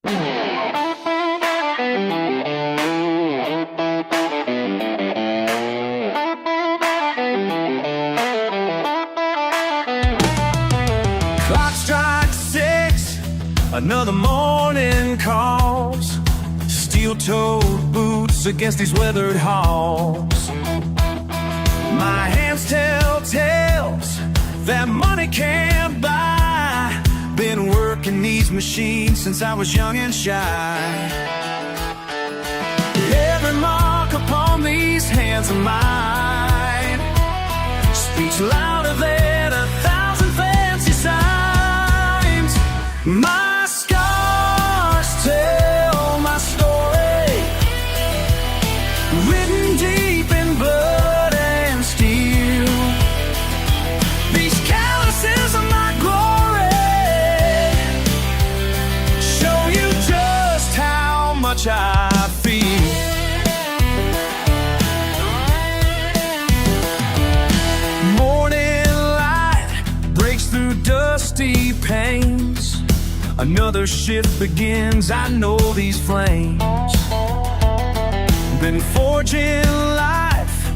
Clock strikes 6, another morning calls. Steel-toed boots against these weathered halls. My hands tell tales that money can't buy. Been working these machines since I was young and shy. Every mark upon these hands of mine speaks louder than 1,000 fancy signs. My scars tell my story, written deep in blood and steel. These calluses are my glory, show you just how much I feel. Morning light breaks through dusty panes. Another shift begins, I know these flames. Been forging life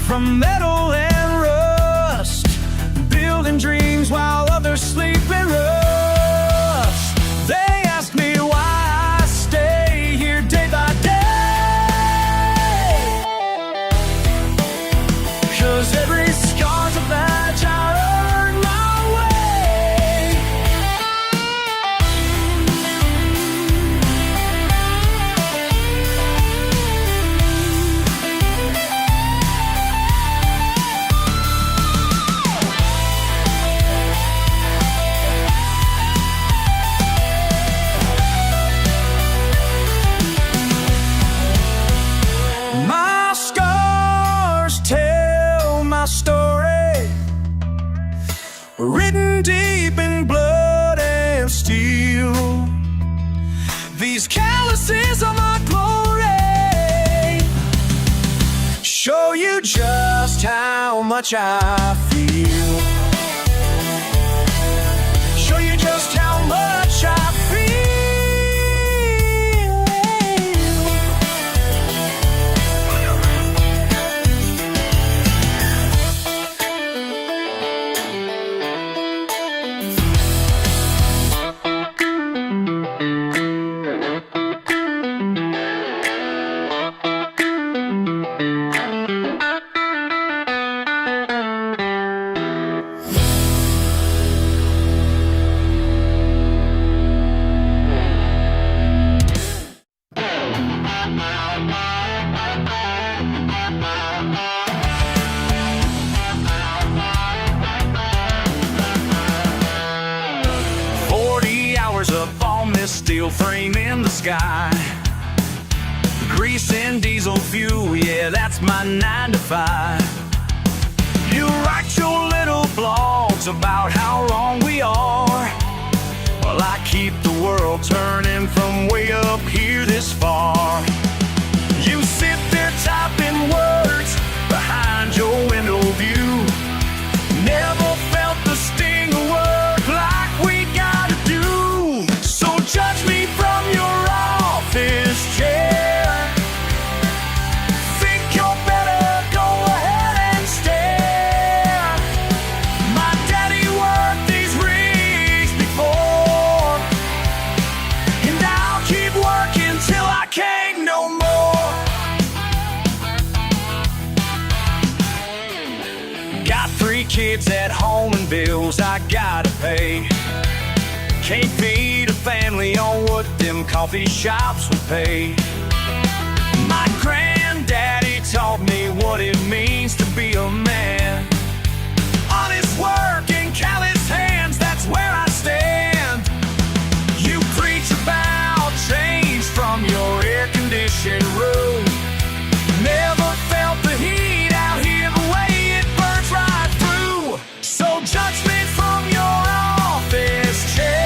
from metal and rust, building dreams while others sleep in rust. They ask me why I stay here day by day, 'cause every scar's a badge I earned my way. My scars tell my story, written deep in blood and steel. These calluses are my glory, show you just how much I feel. Show you just how much I feel. Up on this steel frame in the sky, grease and diesel fuel, yeah, that's my 9 to 5. You write your little blogs about how wrong we are, well, I keep the world turning from way up here this far. You sit there typing words behind your window view, never felt the sting of work like we gotta do. Judge me from your office chair. Think you're better, go ahead and stare. My daddy worked these rigs before, and I'll keep working till I can't no more. Got 3 kids at home and bills I gotta pay. Can't feed a family on what them coffee shops would pay. My granddaddy taught me what it means to be a man. Honest work and callous hands, that's where I stand. You preach about change from your air-conditioned room. Never felt the heat out here the way it burns right through. So judge me from your office chair.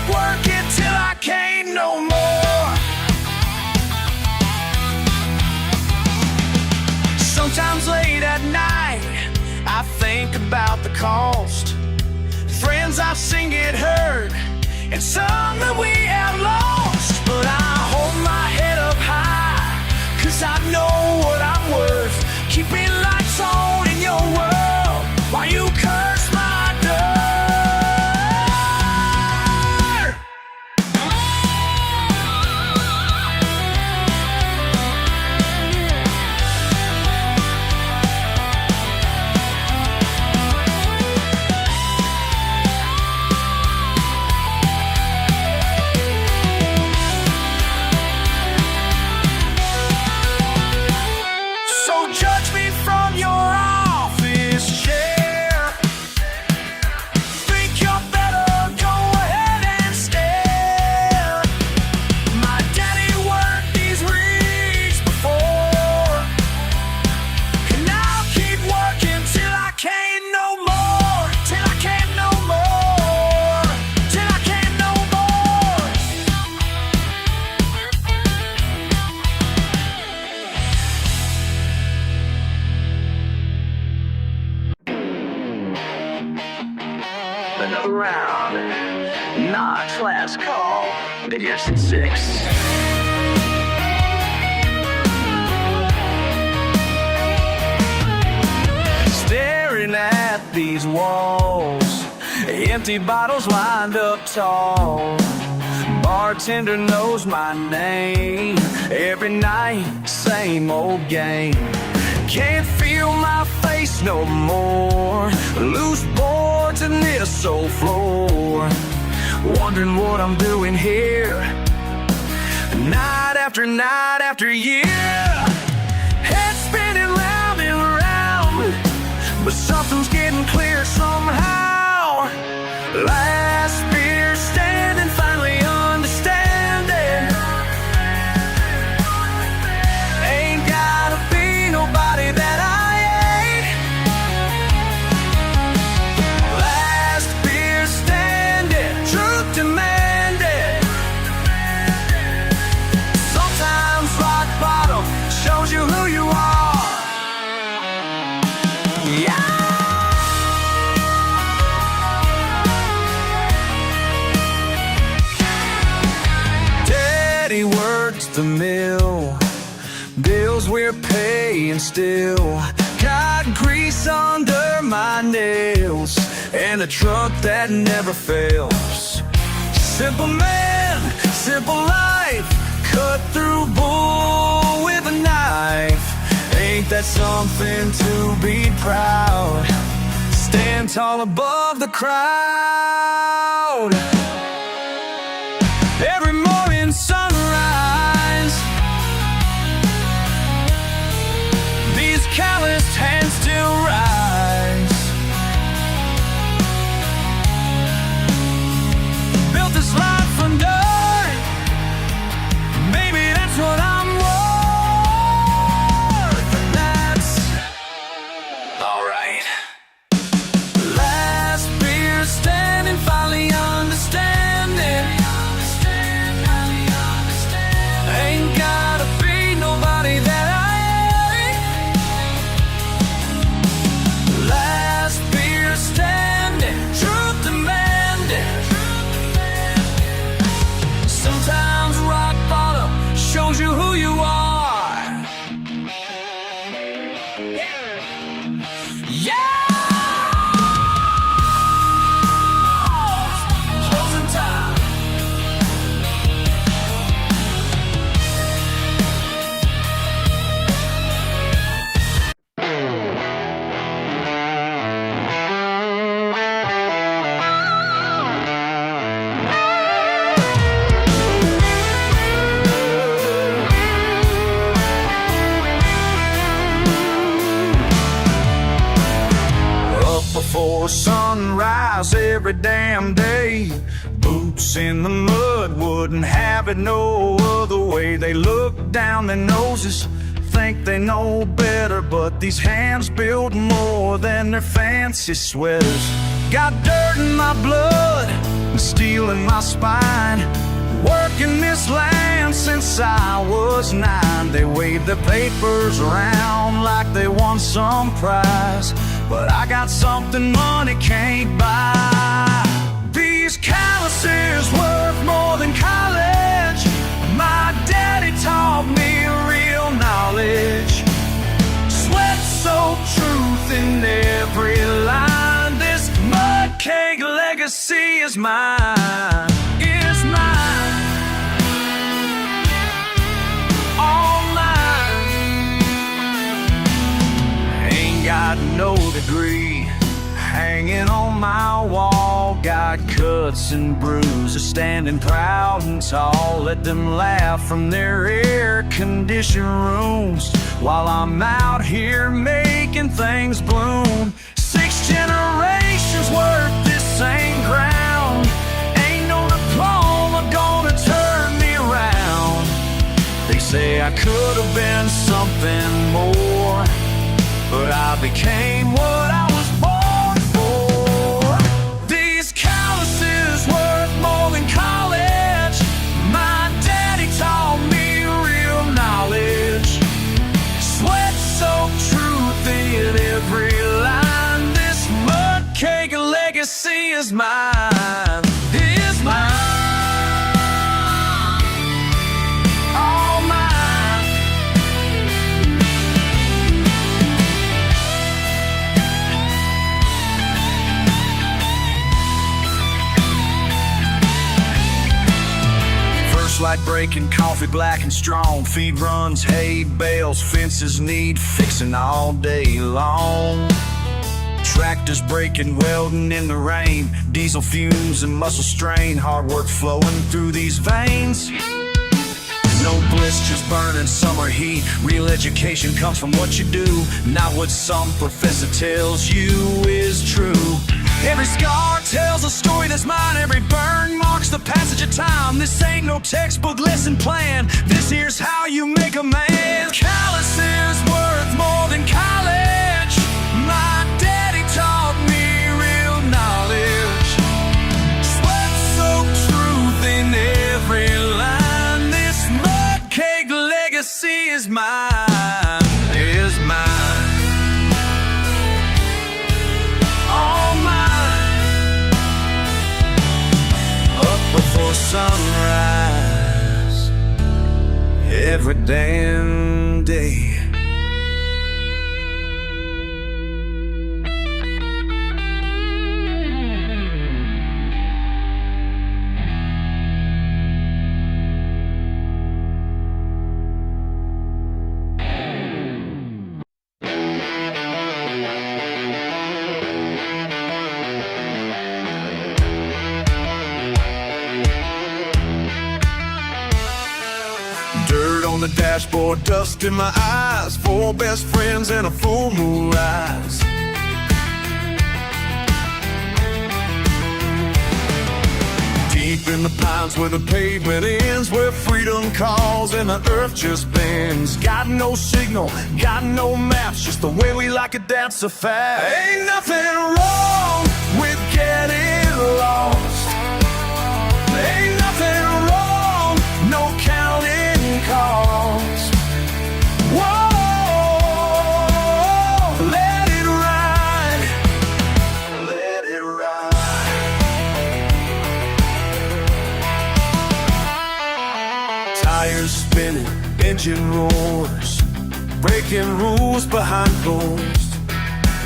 Work it think about the cost. Friends I've seen get hurt, and some that we have lost. But I hold my head up high, 'cause I know what I'm worth. Keeping lights on in your world while you curse my dirt. Judge me from your office chair. Think you're better, go ahead and stare. My daddy worked these rigs before, and I'll keep working till I can't no more. Till I can't no more. Till I can't no more. Another round. Knox, last call. Biggest at 6. Staring at these walls, empty bottles lined up tall. Bartender knows my name. Every night, same old game. Can't feel my face no more. Loose boards in this old floor. Wondering what I'm doing here, night after year. Head spinning round and round, but something's getting clear somehow. Last beer standing, finally understanding. Ain't gotta be nobody that I ain't. Last beer standing, truth demanded. Sometimes rock bottom shows you who you are. Yeah. Daddy works the mill, bills we're paying still. Got grease under my nails, and a truck that never fails. Simple man, simple life, cut through bull with a knife. Ain't that something to be proud? Stand tall above the crowd. Every morning sunrise, these calloused hands still rise. Built this life from dirt, maybe that's what I'm worth. And that's alright. Last beer standing, finally understanding. Ain't gotta be nobody that I ain't. Last beer standing, truth demanding. Sometimes rock bottom shows you who you are. Yeah! Closing time. Up before sunrise every damn day. Boots in the mud, wouldn't have it no other way. They look down their noses, think they know better, but these hands build more than their fancy sweaters. Got dirt in my blood and steel in my spine. Working this land since I was 9. They wave their papers around like they won some prize. but I got something money can't buy. These calluses worth more than college. My daddy taught me real knowledge. Sweat-soaked truth in every line. This mud cake legacy is mine. Is mine. All mine. Ain't got no degree hanging on my wall. Got cuts and bruises, standing proud and tall. Let them laugh from their air-conditioned rooms while I'm out here making things bloom. 6 generations worth this same ground. Ain't no diploma gonna turn me around. They say I could have been something more, but I became what I was born for. These calluses worth more than college. My daddy taught me real knowledge. Sweat-soaked truth in every line. This mud cake legacy is mine. Is mine. All mine. First light breaking, coffee black and strong. Feed runs, hay bales, fences need fixing all day long. Tractors breaking, welding in the rain. Diesel fumes and muscle strain. Hard work flowing through these veins. No blisters burning summer heat. Real education comes from what you do, not what some professor tells you is true. Every scar tells a story that's mine. Every burn marks the passage of time. This ain't no textbook lesson plan. This here's how you make a man. Calluses worth more than college. My daddy taught me real knowledge. Sweat-soaked truth in every line. This mud cake legacy is mine. Is mine. All mine. Up before sunrise every damn day. Dirt on the dashboard, dust in my eyes. 4 best friends and a full moon rise. Deep in the pines where the pavement ends, where freedom calls and the earth just bends. Got no signal, got no maps, just the way we like it, that's a fact. Ain't nothing wrong with getting lost. Ain't nothing wrong, no counting cost. Whoa, let it ride, let it ride. Tires spinning, engine roars, breaking rules behind closed.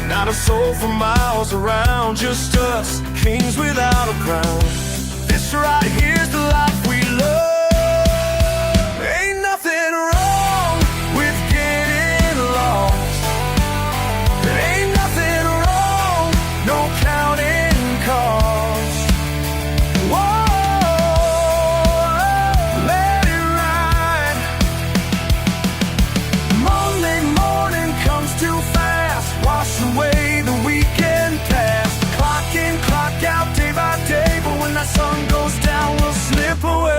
Not a soul for miles around, just us, kings without a crown. This right here's the life we love. Ain't nothing wrong with getting lost. There ain't nothing wrong, no counting cost. Whoa, let it ride. Monday morning comes too fast, wash away the weekend past. Clock in, clock out, day by day, but when that sun goes down, we'll slip away.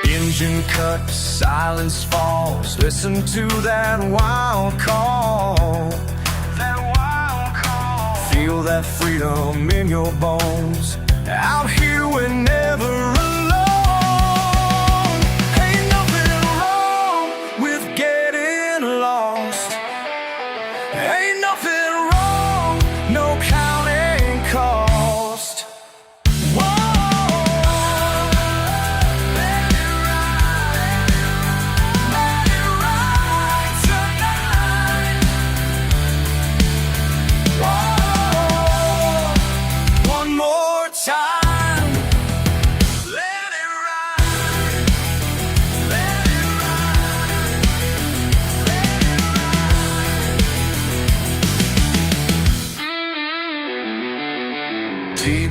Engine cut, silence falls. Listen to that wild call. That wild call. Feel that freedom in your bones. Out here we're never alone. Ain't nothing wrong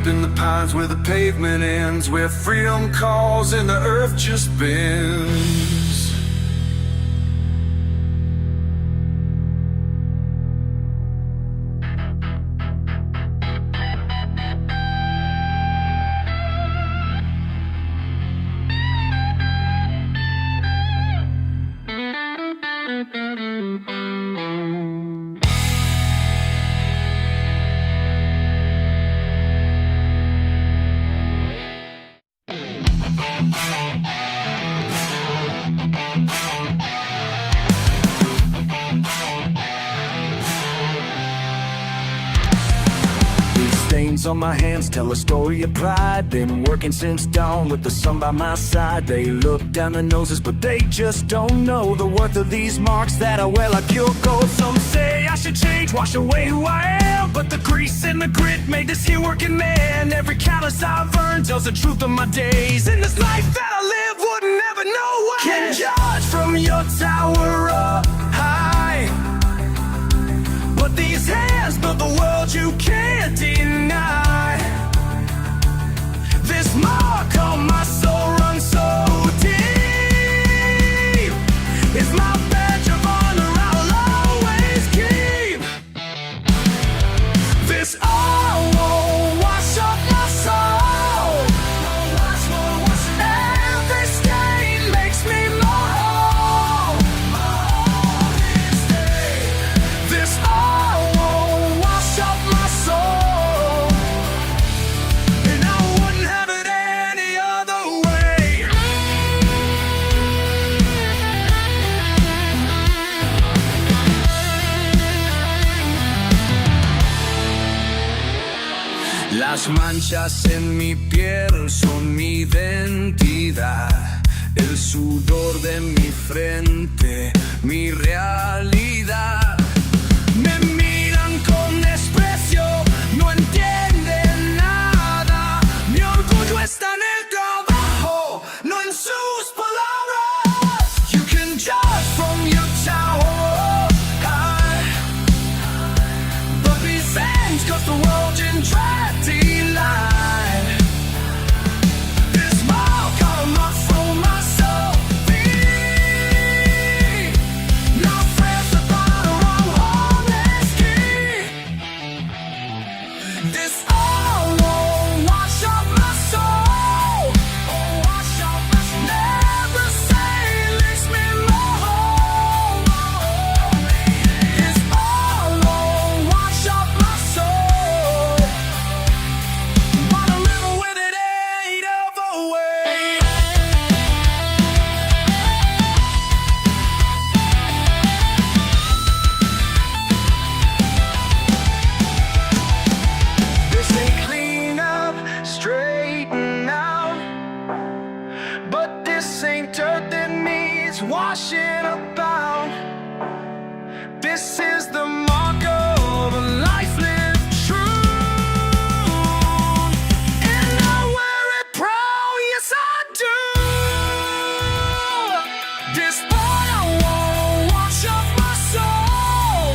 in the pines where the pavement ends, where freedom calls and the earth just bends. Stains on my hands tell a story of pride. Been working since dawn with the sun by my side. They look down their noses, but they just don't know the worth of these marks that I wear like pure gold. Some say I should change, wash away who I am, but the grease and the grit made this here working man. Every callous I've earned tells the truth of my days. In this life that I live, would never know why. Can judge from your tower up high, but these hands built the world you can't deny. This mark on my soul runs so deep. It's my badge of honor I'll always keep. This all won't wash up my soul. Every stain makes me more whole. This all won't wash up my soul, and I wouldn't have it any other way. Las manchas en mi piel son mi identidad, el sudor de mi frente, mi realidad. Me miran con desprecio, no entienden nada. Mi orgullo está en el trabajo, no en sus palabras. You can judge from your tower high, but revenge cause the world in tragedy lie. This mark on my soul, my soul, no friends about a wrong homeless key. This all won't wash up my soul. Never say leaves me more whole. This all won't wash up my soul. Wanna live with it ain't over way. This ain't clean up, straighten out, but this ain't dirt that needs washing about. This is the mark of a life lived true, and I wear it proud, yes I do. This fire won't wash up my soul.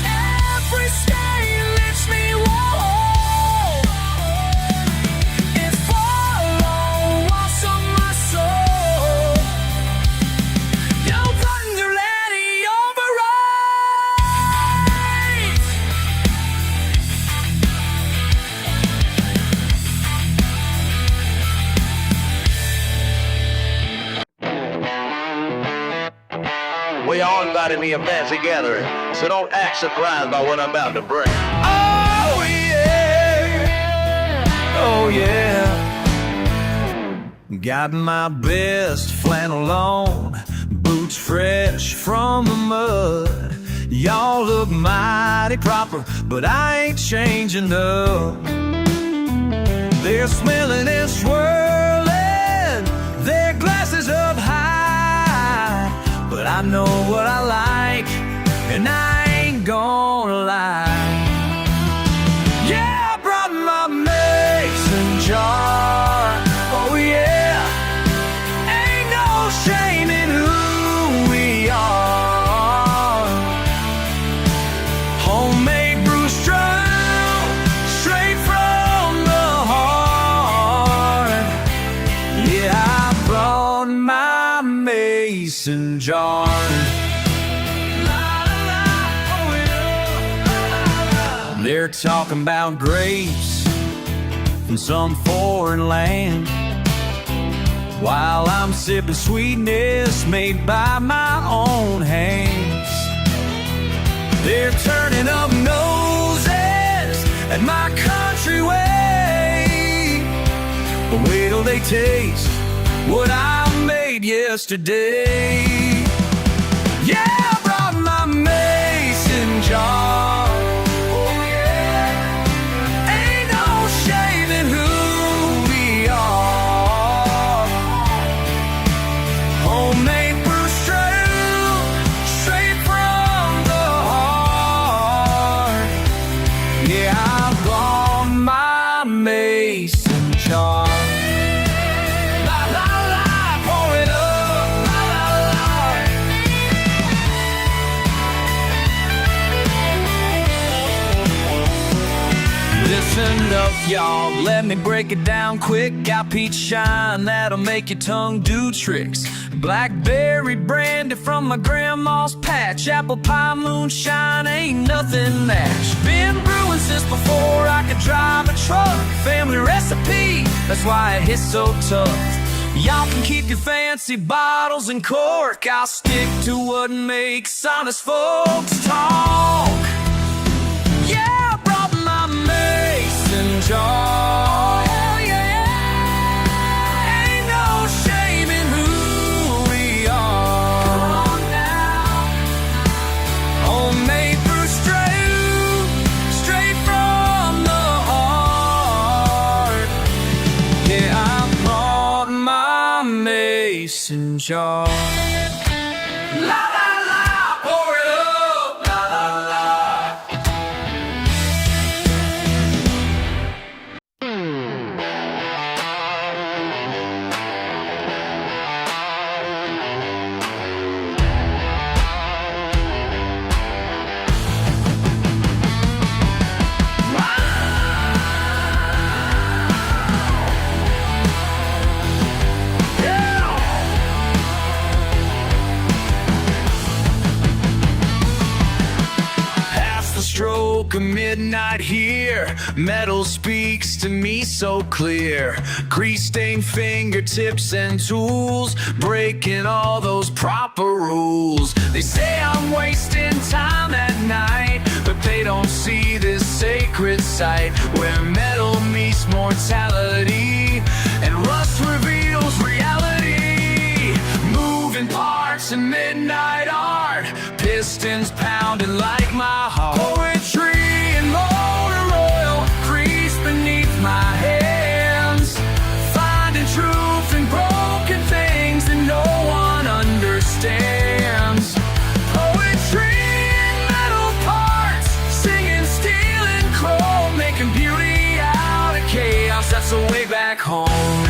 Every stain lifts me whole. It won't wash up my soul. You wonder any override. We all invited me a fancy gathering, so don't act surprised by what I'm about to bring. Oh yeah, oh yeah. Got my best flannel on, boots fresh from the mud. Y'all look mighty proper, but I ain't changing up. They're smelling and swirling, their glasses up high, but I know what I like, and I ain't gonna lie. Yeah, I brought my mason jar. Oh yeah, ain't no shame in who we are. Homemade brew strong, straight from mason jar. They're talking about grapes from some foreign land, while I'm sipping sweetness made by my own hands. They're turning up noses at my country way, but wait till they taste what I made yesterday. Yeah, I brought my mason jar. Mason jar. La la la, pour it up. La la la. Listen up, y'all. Let me break it down quick. Got peach shine that'll make your tongue do tricks. Blackberry brandy from my grandma's patch. Apple pie moonshine ain't nothing matched. Been brewing since before I could drive a truck. Family recipe, that's why it hits so tough. Y'all can keep your fancy bottles and cork. I'll stick to what makes honest folks talk. Yeah, I brought my mason jar. Mason jar. La la la, pour it up. La la la. Stroke of midnight here, metal speaks to me so clear. Grease-stained fingertips and tools, breaking all those proper rules. They say I'm wasting time at night, but they don't see this sacred site where metal meets mortality and rust reveals reality. Moving parts in midnight art, pistons pounding like my heart. Poetry and motor oil crease beneath my hands, finding truth in broken things that no one understands. Poetry in metal parts, singing steel and chrome, making beauty out of chaos. That's the way back home.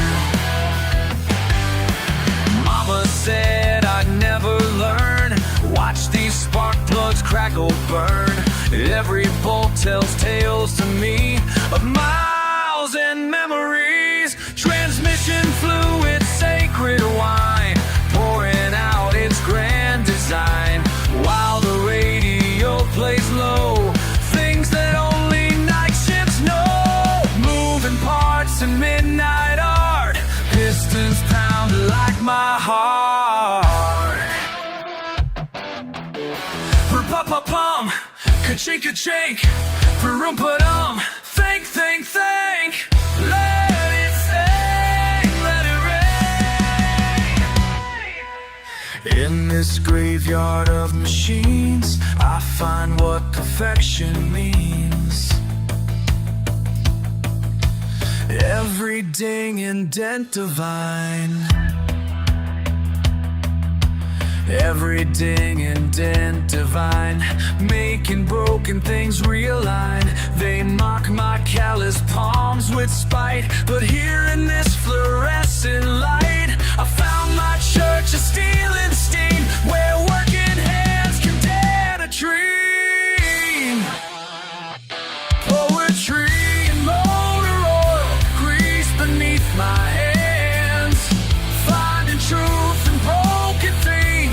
Mama said I'd never learn. Watch these spark plugs crackle burn. Every bolt tells tales to me of miles and memories. Transmission fluid, sacred wine, pouring out its grand design, while the radio plays low things that only night shifts know. Moving parts in midnight art, pistons pound like my heart. Pa-pa-pum, ka-chink, ka-chink, pa-rum-pa-dum. Think, think, think. Let it sing, let it rain. In this graveyard of machines, I find what perfection means. Every ding and dent divine, every ding and dent divine, making broken things realign. They mock my callous palms with spite, but here in this fluorescent light, I found my church of steel and steam, where working hands can dare to dream. Poetry and motor oil grease beneath my hands, finding truth in broken things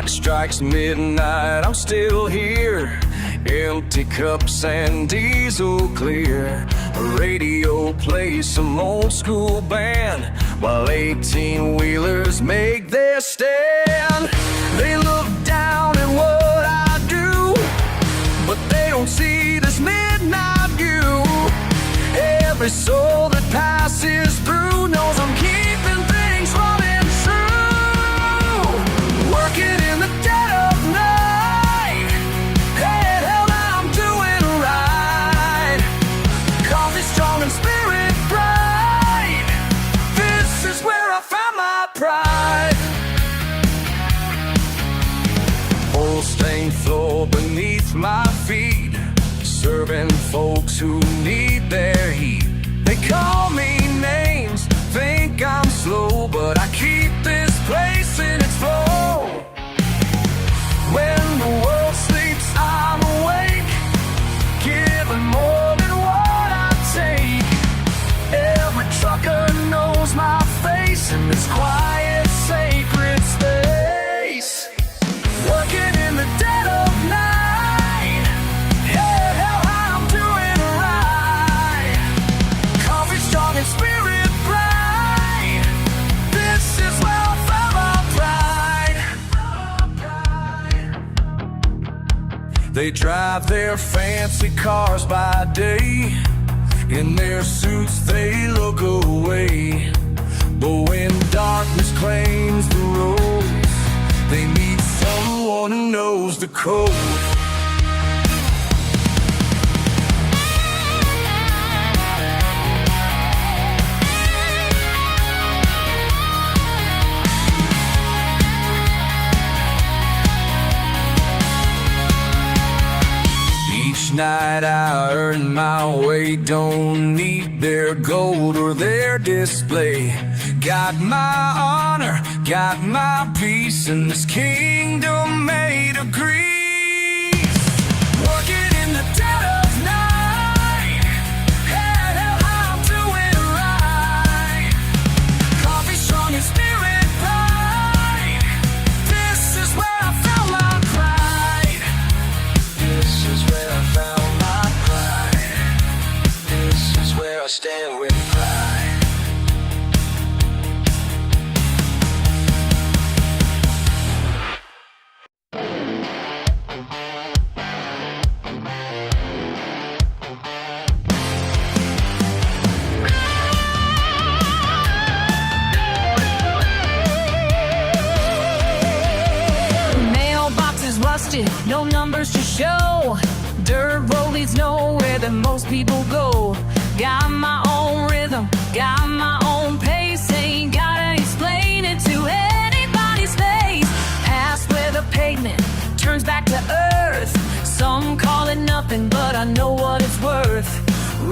clock strikes midnight, I'm still here. Empty cups and diesel clear. A radio plays some old school band while 18-wheelers make their stand. They look down at what I do, but they don't see this midnight view. Every soul that passes through knows I'm keeping things running true. Working in the dead of night, head held, I'm doing right. Coffee strong and spirit bright, this is where I found my pride. Old stained floor beneath my feet, serving folks who need their heat. They call me names, think I'm slow, but I keep this place in its flow. When the world sleeps, I'm awake, giving more than what I take. Every trucker knows my face in this quiet, sacred space. Working in the dead of night, head held high, I'm doing right. Coffee strong and spirit bright, this is where I found my pride. They drive their fancy cars by day, in their suits they look away. But when darkness claims the road, they meet someone who knows the code. Each night I earn my way, don't need their gold or their display. Got my honor, got my peace, and this kingdom made of grease. Working in the dead of night, head held high, I'm doing right. Coffee strong and spirit bright, this is where I found my pride. This is where I found my pride. This is where I stand with pride. No numbers to show, dirt road leads nowhere that most people go. Got my own rhythm, got my own pace, ain't gotta explain it to anybody's face. Past where the pavement turns back to earth, some call it nothing, but I know what it's worth.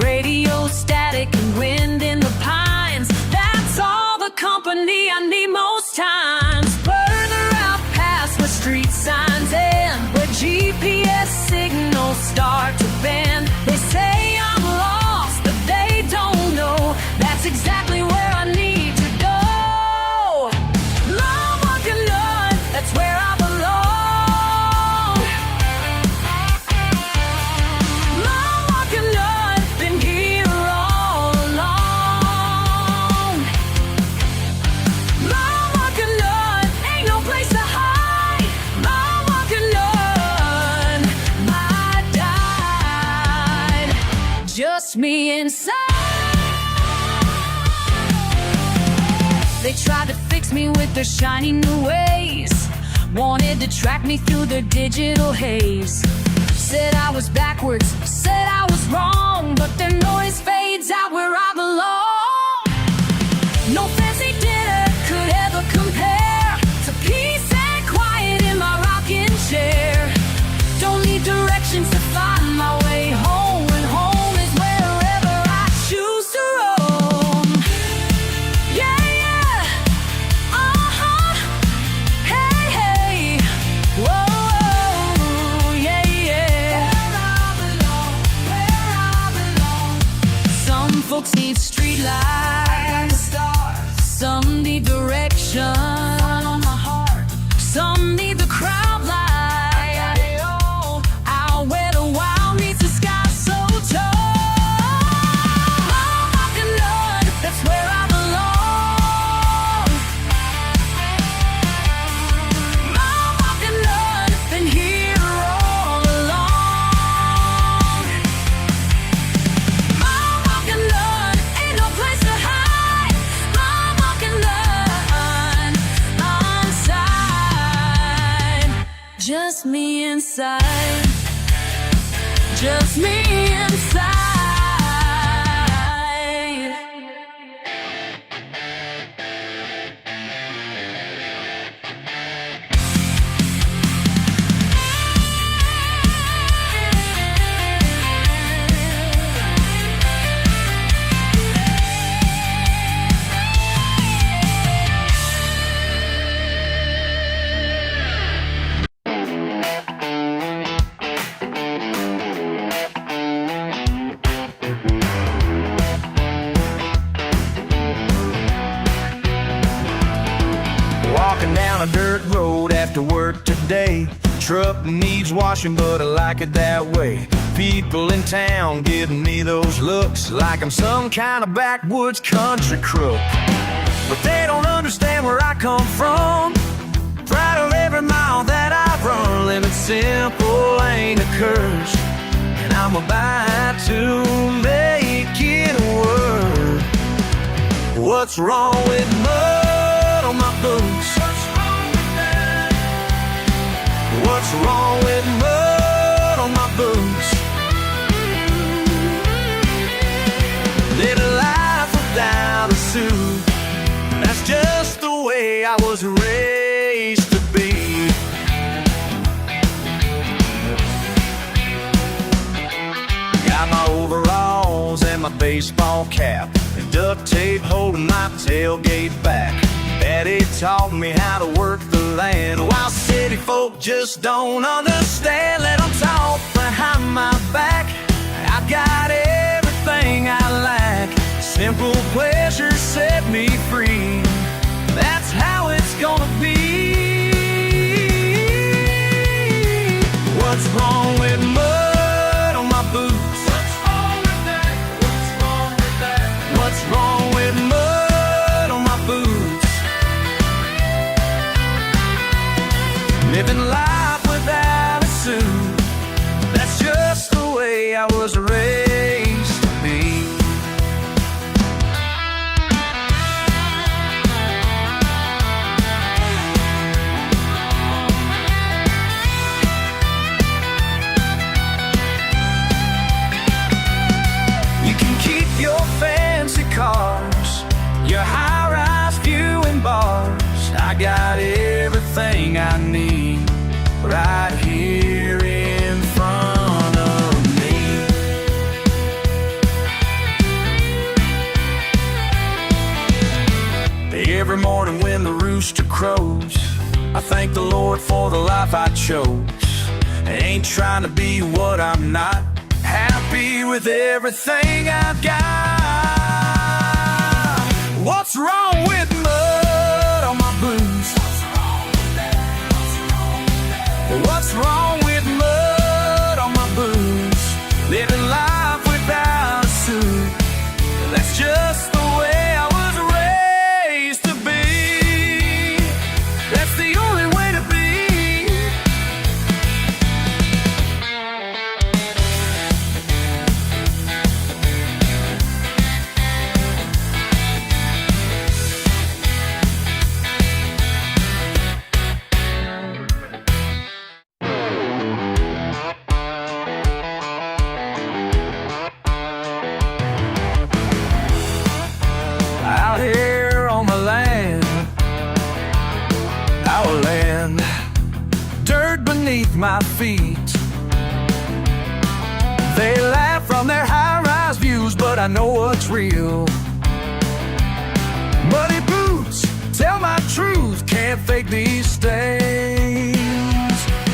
Radio static and wind in the pines, that's all the company I need most times. Further out past where street signs end, where GPS signals start to bend. They say I'm lost, but they don't know that's exactly where I need to go. Long walking on, that's where I belong. Long walking on, been here all along. Long walking on, ain't no place to hide. Long walking on, my died, just me inside. They tried to fix me with their shiny new ways, wanted to track me through their digital haze. Said I was backwards, said I was wrong, but their noise fades out where I belong. No fancy dinner could ever compare to peace and quiet in my rocking chair. Don't need directions to find my way home, and home is wherever I choose to roam. Yeah, yeah, hey, hey, whoa, yeah, yeah. Where I belong, where I belong. Some folks need strength, Just me inside. Just me inside. Walking down a dirt road after work today. Truck needs washing, but I like it that way. People in town giving me those looks like I'm some kind of backwoods country crook. But they don't understand where I come from. Proud of every mile that I've run. Living simple ain't a curse, and I'm about to make it work. What's wrong with mud on my boots? What's wrong with mud on my boots? Living life without a suit, that's just the way I was raised to be. Got my overalls and my baseball cap, and duct tape holding my tailgate back. Daddy taught me how to work the land, while city folk just don't understand. Let them talk behind my back. I've got everything I lack. Simple pleasures set me free. That's how it's gonna be. What's wrong with mud on my boots? What's wrong with that? What's wrong with that? What's wrong with mud on my boots? Living life without a suit, that's just the way I was raised to be. You can keep your fancy cars, your high-rise viewing bars. I got everything I need right here in front of me. Every morning when the rooster crows, I thank the Lord for the life I chose. I ain't trying to be what I'm not, happy with everything I've got. What's wrong with mud on my boots? What's wrong with mud on my boots? Living life without a suit, that's just the way I was raised to be. That's the only way to be. Out here on the land, our land, dirt beneath my feet. They laugh from their high-rise views, but I know what's real. Muddy boots tell my truth, can't fake these stains.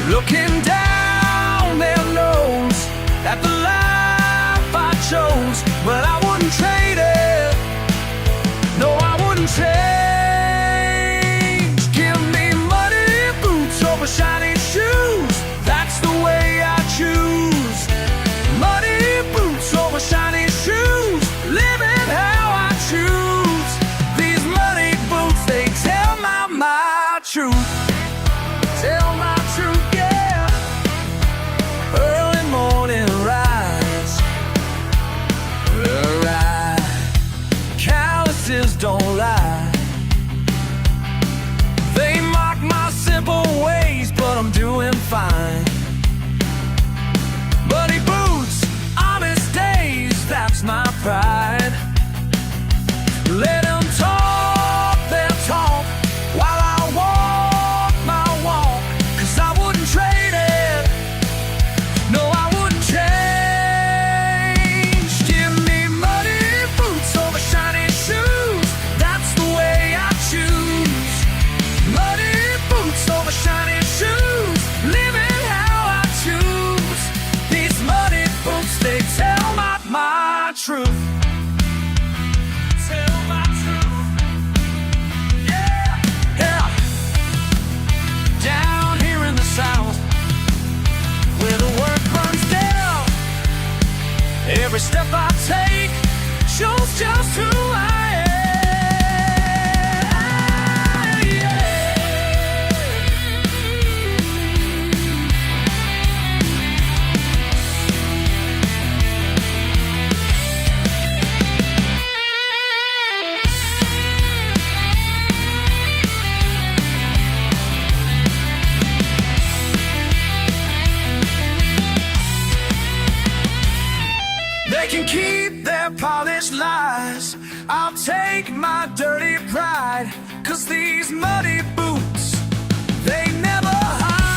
Looking down their nose at the life I chose, but I wouldn't trade it. No, I wouldn't change. Give me muddy boots over shiny shoes, that's the way I choose. Muddy boots over shiny shoes, living how I choose. These muddy boots, they tell my truth. Tell my truth, yeah. Early morning rise, Every step I take shows just who I am. They can keep their polished lies, I'll take my dirty pride, 'cause these muddy boots, they never hide.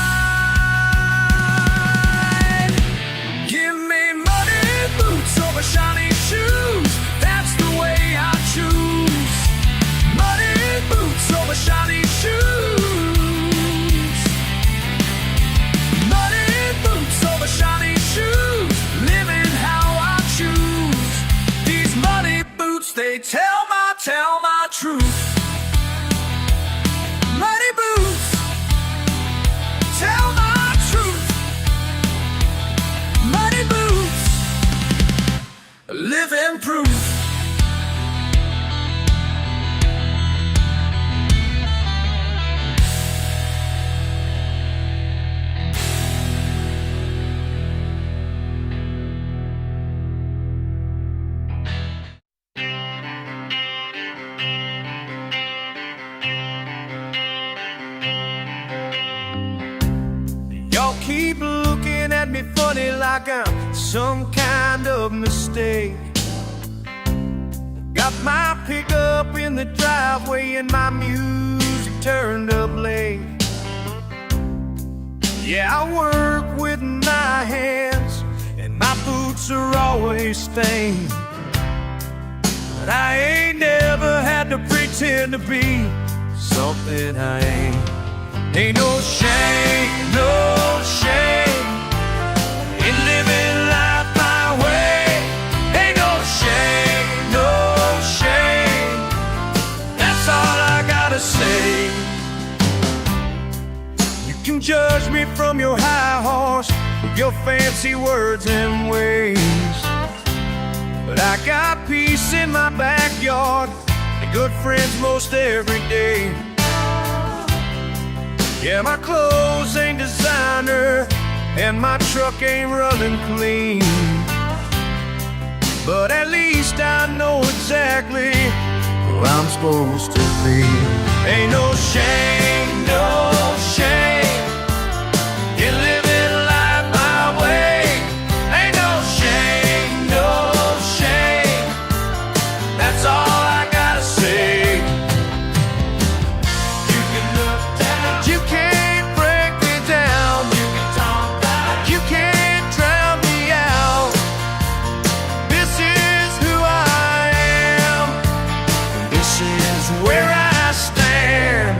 Give me muddy boots over shiny shoes, that's the way I choose. Muddy boots over shiny shoes. Muddy boots over shiny shoes, living how I choose. These muddy boots, they tell my truth. Muddy boots tell my truth. Muddy boots, living proof. Y'all keep looking at me funny like I'm some kind of mistake. Got my pickup in the driveway and my music turned up late. Yeah, I work with my hands and my boots are always stained. But I ain't never had to pretend to be something I ain't. Ain't no shame, no shame in living life my way. Ain't no shame, no shame. That's all I gotta say. You can judge me from your high horse with your fancy words and ways, but I got peace in my backyard and good friends most every day. Yeah, my clothes ain't designer and my truck ain't running clean, but at least I know exactly who I'm supposed to be. Ain't no shame, no shame in living life my way. Ain't no shame, no shame. That's all I gotta say. You can look down, you can't break me down. You can talk back, you can't drown me out. This is who I am. This is where I stand.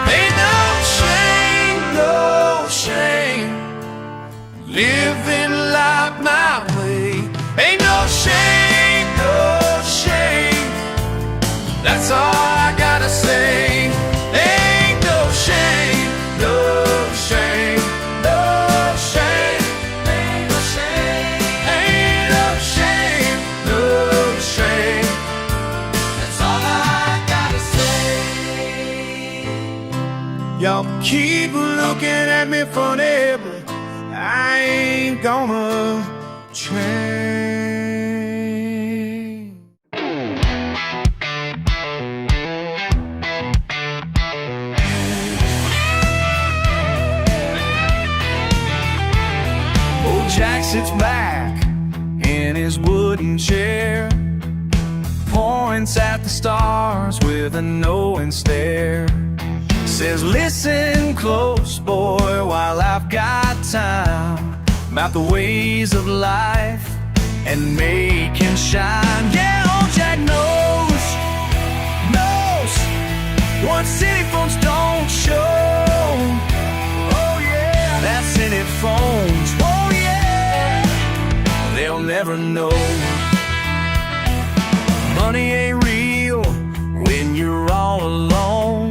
Ain't no shame, no shame living life my way. Ain't no shame, no shame. That's all I gotta say. Ain't no shame, no shame, no shame. Ain't no shame, ain't no shame, no shame. That's all I gotta say. Y'all keep looking at me funny, but I ain't gonna change. Old Jack sits back in his wooden chair, points at the stars with a knowing stare. Says, listen close, boy, while I've got time. about the ways of life and make him shine. Yeah, old Jack knows what city phones don't show. Oh yeah, that's city phones. Oh yeah, they'll never know. Money ain't real when you're all alone.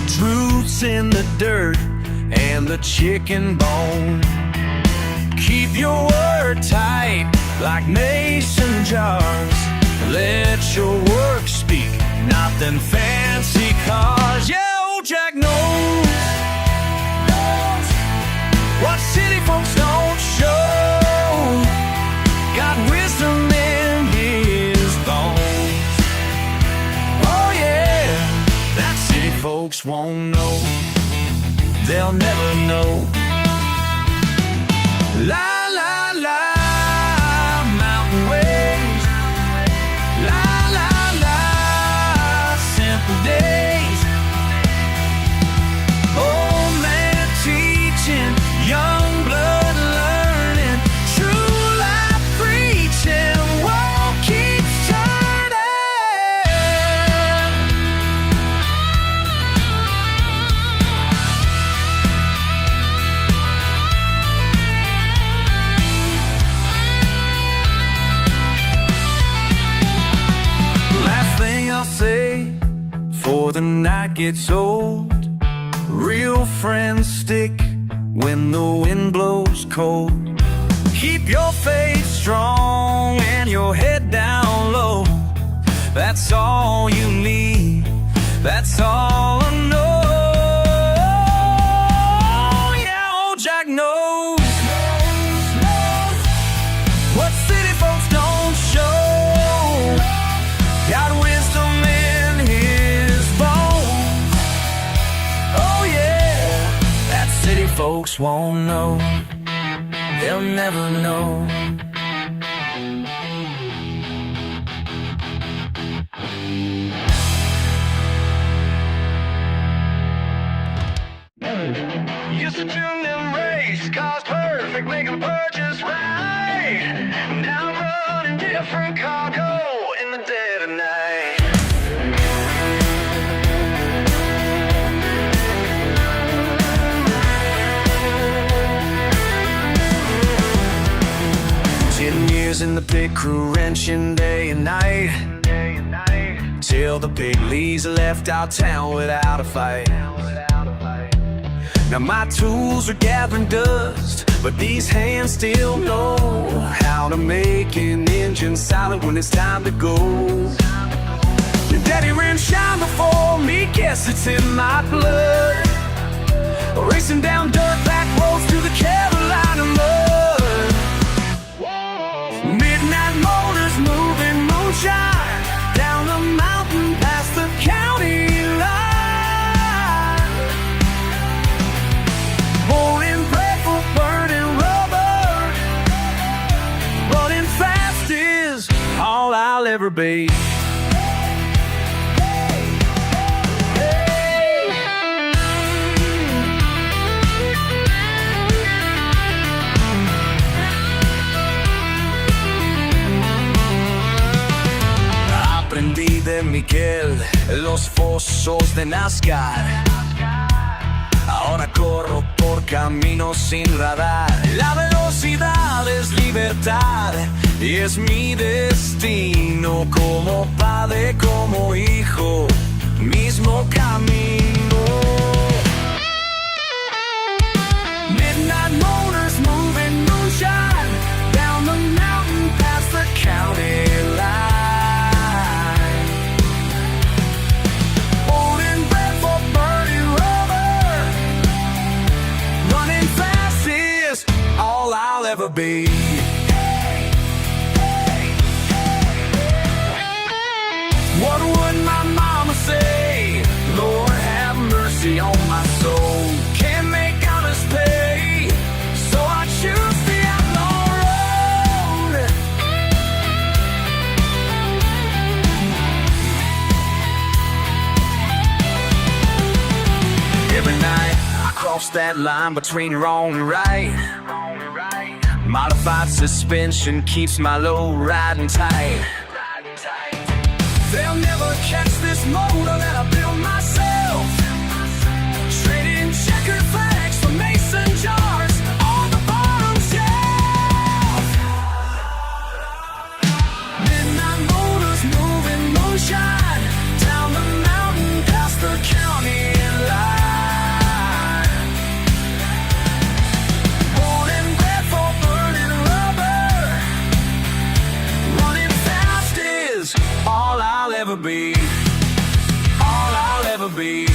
Truth's in the dirt and the chicken bone. Keep your word tight like mason jars. Let your work speak, not them fancy cars. Yeah, old Jack knows what city folks don't show. Got wisdom in his bones. Oh yeah, that city folks won't know. They'll never know. La la la, mountain ways. La la la, simple days. Old man teaching, young blood learning, true life preaching, world keeps turning. Last thing I'll say before the night gets old: real friends stick when the wind blows cold. Keep your faith strong and your head down low. That's all you need, that's all I know. Yeah, old Jack knows what city folks don't show. Got wisdom in his bones. Oh yeah, that city folks won't know. They'll never know. Used to tune them race cars perfect, make them purchase right. Now I'm running different cargo in the dead of night. 10 years in the pit crew, wrenching day and night, till the big leagues left our town without a fight. Now my tools are gathering dust, but these hands still know how to make an engine silent when it's time to go. Your daddy ran shine before me, guess it's in my blood. Racing down dirt back roads to the Carolina mud. Midnight motors moving moonshine down the mountain past the county line. Pouring bread for burning rubber. Running fast is all I'll ever be. Aprendí de Miguel los fosos de NASCAR. Ahora corro por caminos sin radar. La velocidad es libertad y es mi destino. Como padre, como hijo, mismo camino. Midnight motors moving moonshine down the mountain past the county line. All I'll ever be. What would my mama say? Lord have mercy on my soul. Can't make honest pay, so I choose the outlaw road. Every night I cross that line between wrong and right. Modified suspension keeps my load riding tight. They'll never catch this motor that I built myself. Trading checkered flags for mason jars on the bottom shelf. Midnight motors moving moonshine down the mountain past the county line. Born and bred for burning rubber. Running fast is all I'll ever be. All I'll ever be.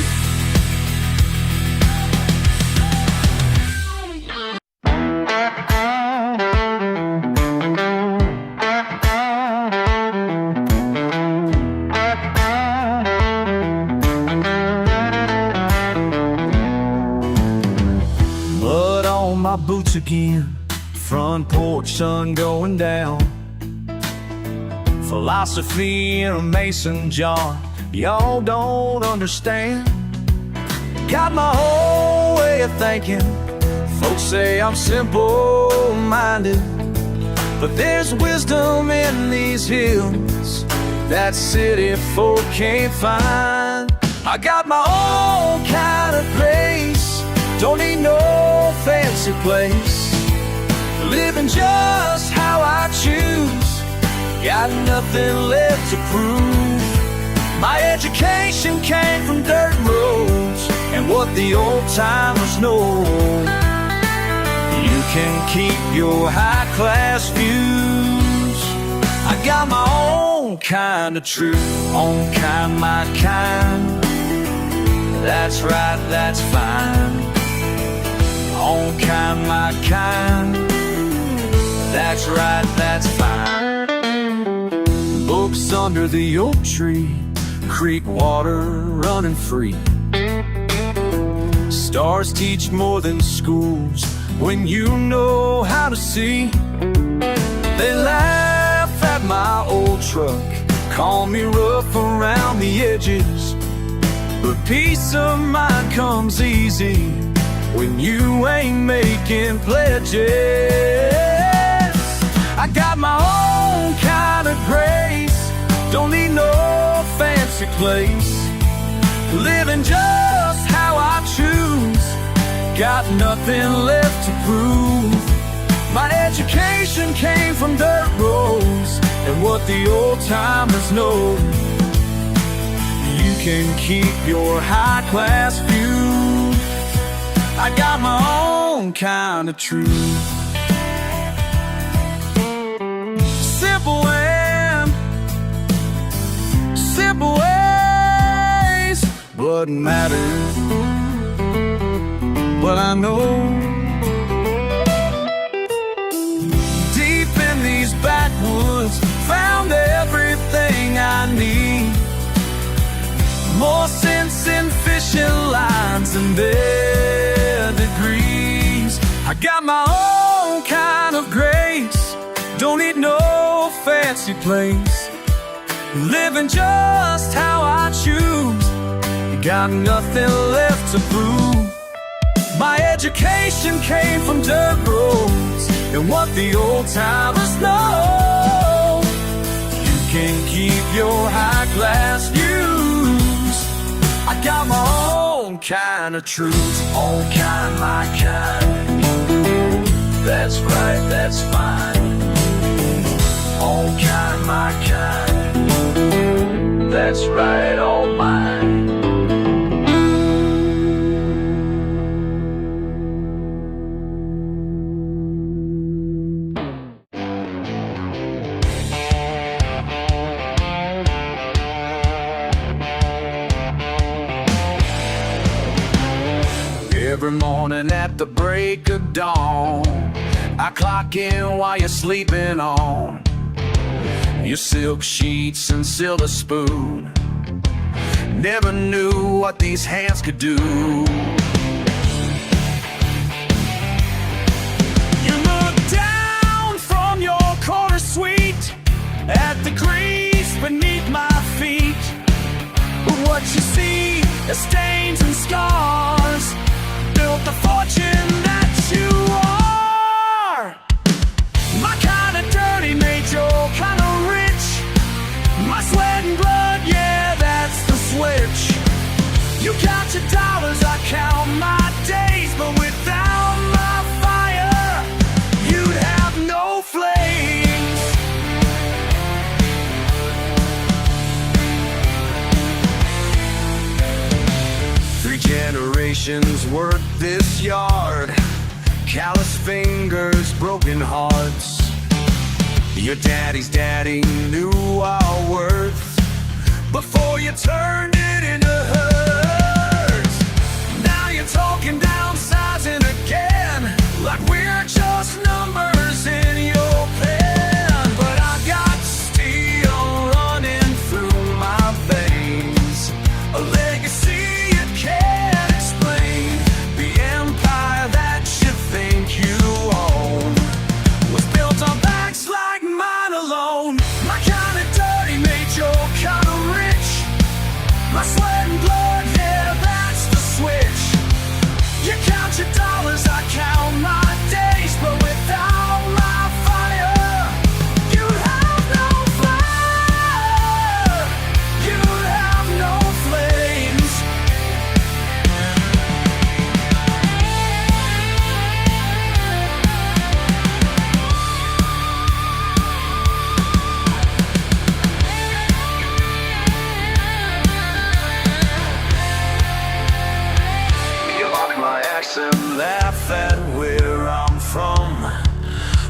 Mud on my boots again, front porch sun going down. Philosophy in a mason jar, y'all don't understand. Got my whole way of thinking. Folks say I'm simple-minded, but there's wisdom in these hills that city folk can't find. I got my own kind of grace, don't need no fancy place. Living just how I choose, got nothing left to prove. My education came from dirt roads and what the old timers know. You can keep your high class views. I got my own kind of truth, own kind, my kind. That's right, that's fine. Own kind, my kind. That's right, that's fine. Books under the oak tree, creek water running free. Stars teach more than schools when you know how to see. They laugh at my old truck, call me rough around the edges, but peace of mind comes easy when you ain't making pledges. I got my own kind of grace, don't need no fancy place. Living just how I choose, got nothing left to prove. My education came from dirt roads and what the old timers know. You can keep your high class view. I got my own kind of truth. Simple ways, what matters, but I know deep in these backwoods found everything I need. More sense in fishing lines than their degrees. I got my own kind of grace, don't need no fancy place. Living just how I choose, got nothing left to prove. My education came from dirt roads and what the old timers know. You can keep your high class views. I got my own kind of truth, own kind, my kind. That's right, that's fine. Own kind, my kind. That's right, all mine. Every morning at the break of dawn, I clock in while you're sleeping on your silk sheets and silver spoon. Never knew what these hands could do. You look down from your corner suite at the grease beneath my feet. But what you see is stains and scars, built the fortune that you are. You count your dollars, I count my days, but without my fire, you'd have no flames. Three generations worked this yard, callous fingers, broken hearts. Your daddy's daddy knew our worth before you turned it into hers. Now you're talking downsizing again, like we're just numbers in your pen. But I got steel running through my veins, a legacy you can't explain. The empire that you think you own was built on backs like mine alone. My kind of dirty made your kind of rich. My sweat and blood, yeah, that's the switch. You count your dollars, I count my days, but without my fire, you'd have no fire. You'd have no flames. You mock my accent, laugh at where I'm from,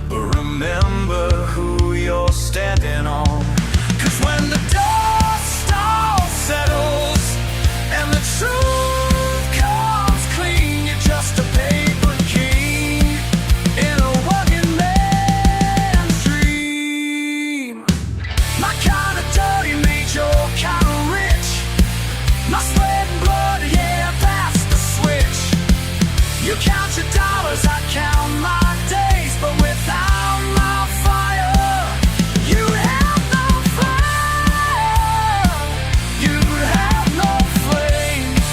but remember who you're standing on. 'Cause when the dust all settles and the truth comes clean, you're just a paper king in a working man's dream. My kind of dirty made your kind of rich. My sweat and blood, yeah, that's the switch. You count your dollars, I count my days, but without my fire, you'd have no fire. You'd have no flames.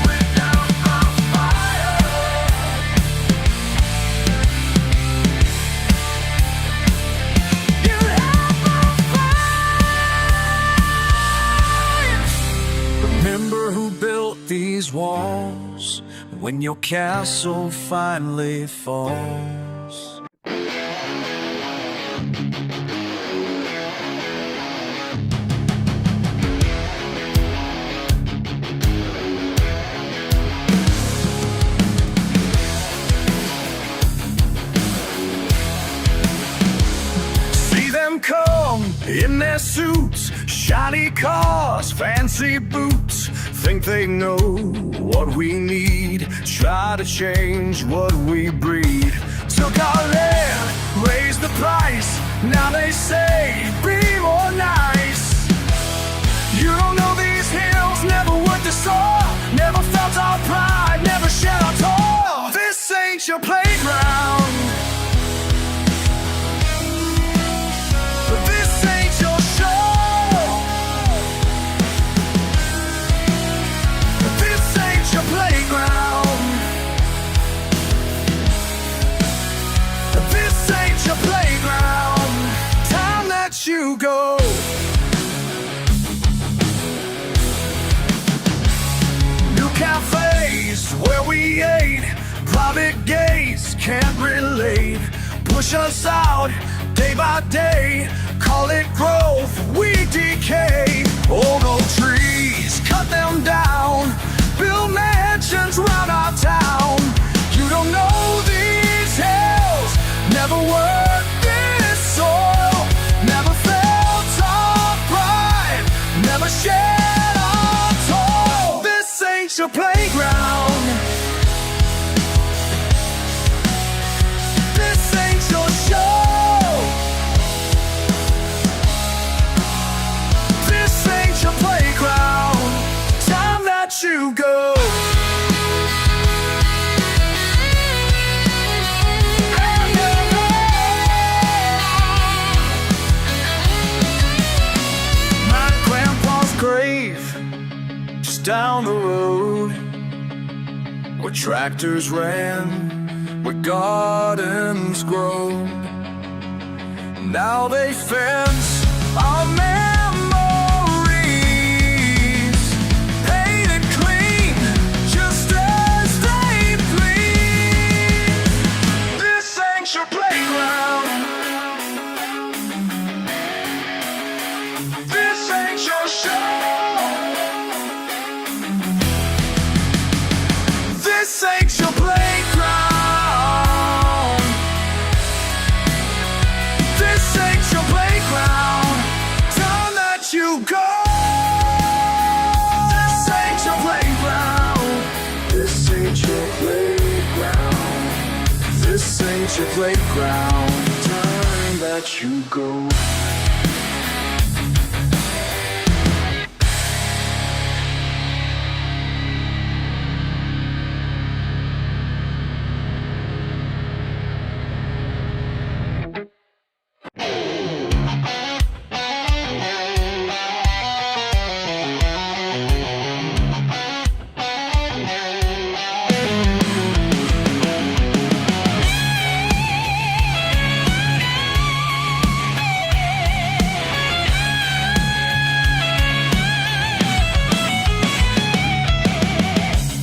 Without my fire, you'd have no fire. Remember who built these walls when your castle finally falls. See them come in their suits, shiny cars, fancy boots. Think they know what we need, try to change what we breed. Took our land, raised the price, now they say be more nice. You don't know these hills, never worked the soil, never felt our pride, never shed our toil. This ain't your playground. This ain't your show. This ain't your playground. This ain't your playground. Time that you go. New cafes where we ate, private gates can't relate. Push us out day by day, call it growth, we decay. Old oak trees, cut them down, build mansions round our town. You don't know these hills, never worked this soil, never felt our pride, never shed our toil. This ain't your playground. This ain't your show. This ain't your playground. Time that you go. My grandpa's grave just down the road, where tractors ran, where gardens grow. Now they fence our memories, your playground, time that you go.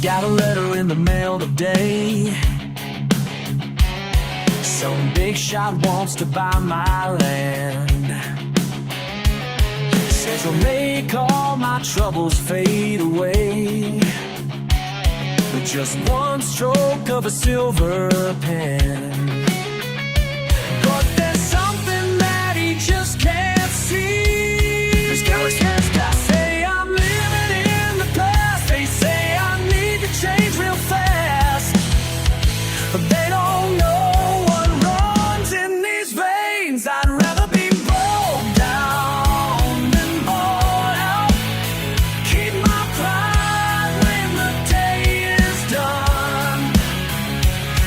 Got a letter in the mail today. Some big shot wants to buy my land. Says he'll make all my troubles fade away with just one stroke of a silver pen. But there's something that he just can't see. His colors can't stop. Say I'm living in the past. They say I need to change real fast, but they don't know what runs in these veins. I'd rather be broke down than bought out. Keep my pride when the day is done.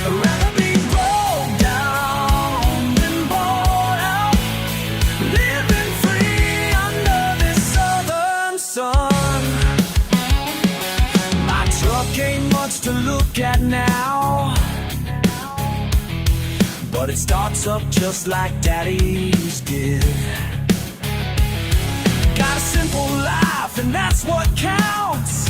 I'd rather be broke down than bought out. Living free under this southern sun. My truck ain't much to look at now, but it starts up just like daddy's did. Got a simple life and that's what counts.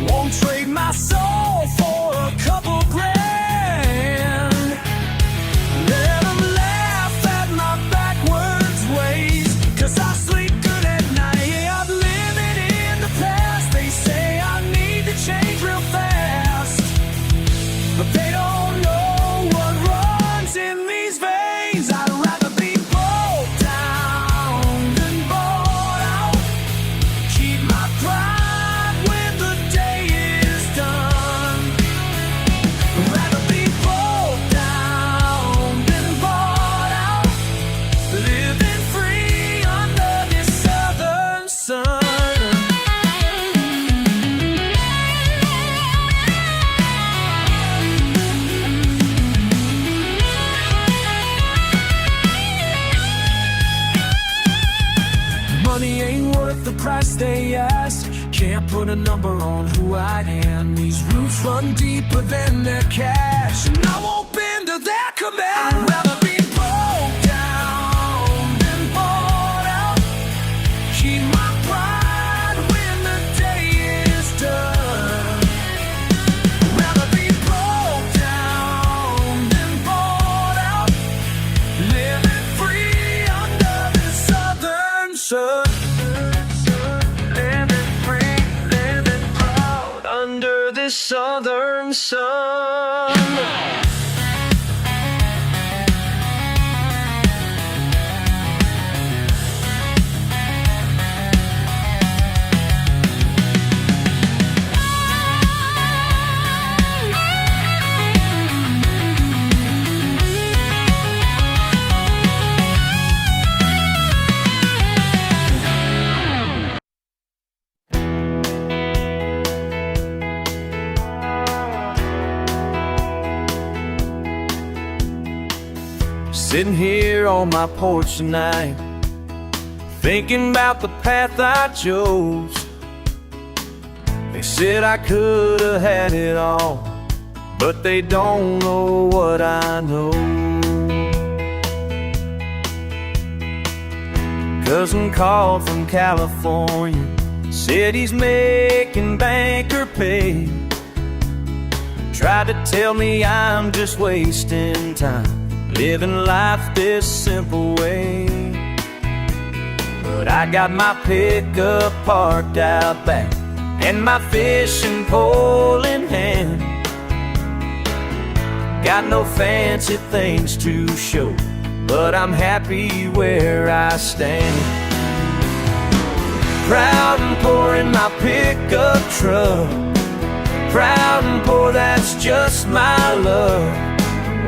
Won't trade my soul for a couple grand. Let 'em laugh at my backwards ways, 'cause I sleep good at night. Yeah, I'm living in the past. They say I need to change real fast, but they don't know what runs in these veins. I'd rather be broke down than bought out. Keep my pride when the day is done. I'd rather be broke down than bought out. Living free under this southern sun. Money ain't worth the price they ask. Can't put a number on who I am. These roots run deeper than their cash, and I won't bend to their command. I'd rather be broke down than bought out. Keep my pride when the day is done. I'd rather be broke down than bought out. Living free under this southern sun. Living free, living proud under this southern sun. Sitting here on my porch tonight, thinking about the path I chose. They said I could have had it all, but they don't know what I know. Cousin called from California, said he's making banker pay. Tried to tell me I'm just wasting time, living life this simple way. But I got my pickup parked out back and my fishing pole in hand. Got no fancy things to show, but I'm happy where I stand. Proud and poor in my pickup truck, proud and poor, that's just my luck.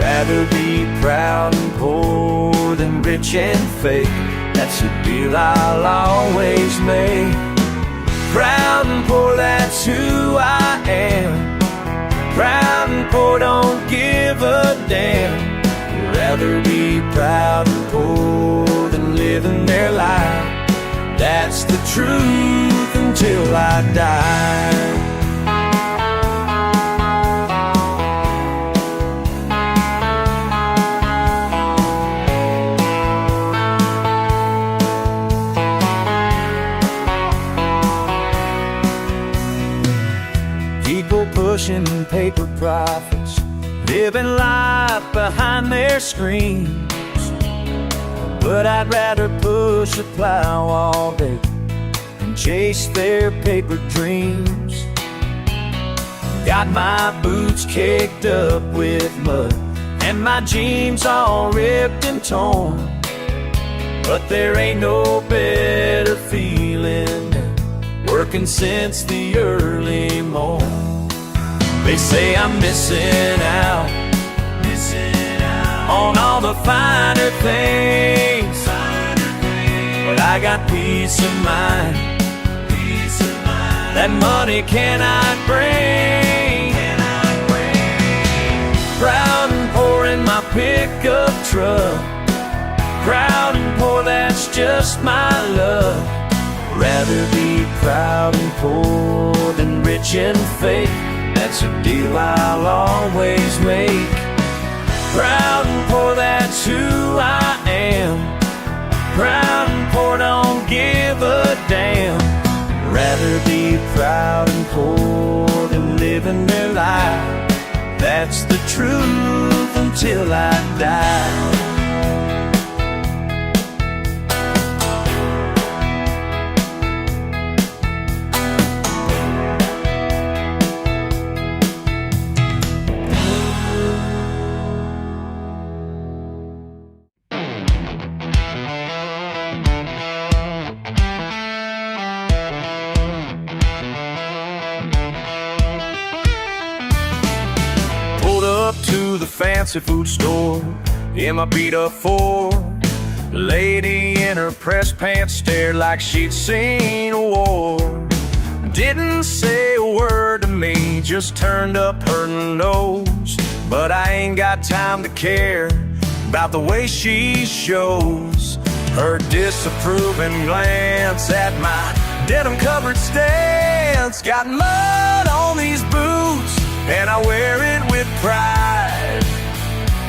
Rather be proud and poor than rich and fake. That's a deal I'll always make. Proud and poor, that's who I am. Proud and poor, don't give a damn. Rather be proud and poor than living their life. That's the truth until I die. People pushing paper profits, living life behind their screens. But I'd rather push a plow all day and chase their paper dreams. Got my boots caked up with mud and my jeans all ripped and torn, but there ain't no better feeling than working since the early morn. They say I'm missing out on all the finer things, but I got peace of mind that money cannot bring. Proud and poor in my pickup truck, proud and poor, that's just my luck. Rather be proud and poor than rich and fake. That's a deal I'll always make. Proud and poor, that's who I am. Proud and poor, don't give a damn. Rather be proud and poor than living their life. That's the truth until I die. To the fancy food store in my beat-up Ford. The lady in her press pants stared like she'd seen a war. Didn't say a word to me, just turned up her nose. But I ain't got time to care about the way she shows her disapproving glance at my denim-covered stance. Got mud on these boots and I wear it with pride.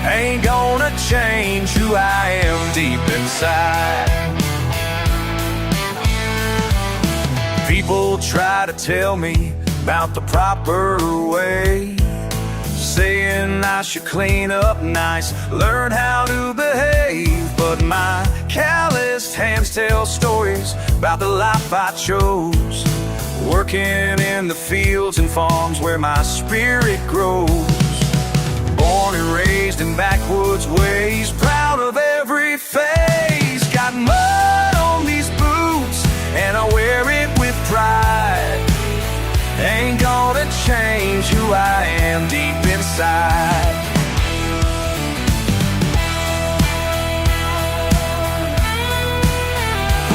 Ain't gonna change who I am deep inside. People try to tell me about the proper way, saying I should clean up nice, learn how to behave. But my calloused hands tell stories about the life I chose, working in the fields and farms where my spirit grows. Born and raised in backwoods ways, proud of every phase. Got mud on these boots and I wear it with pride. Ain't gonna change who I am deep inside.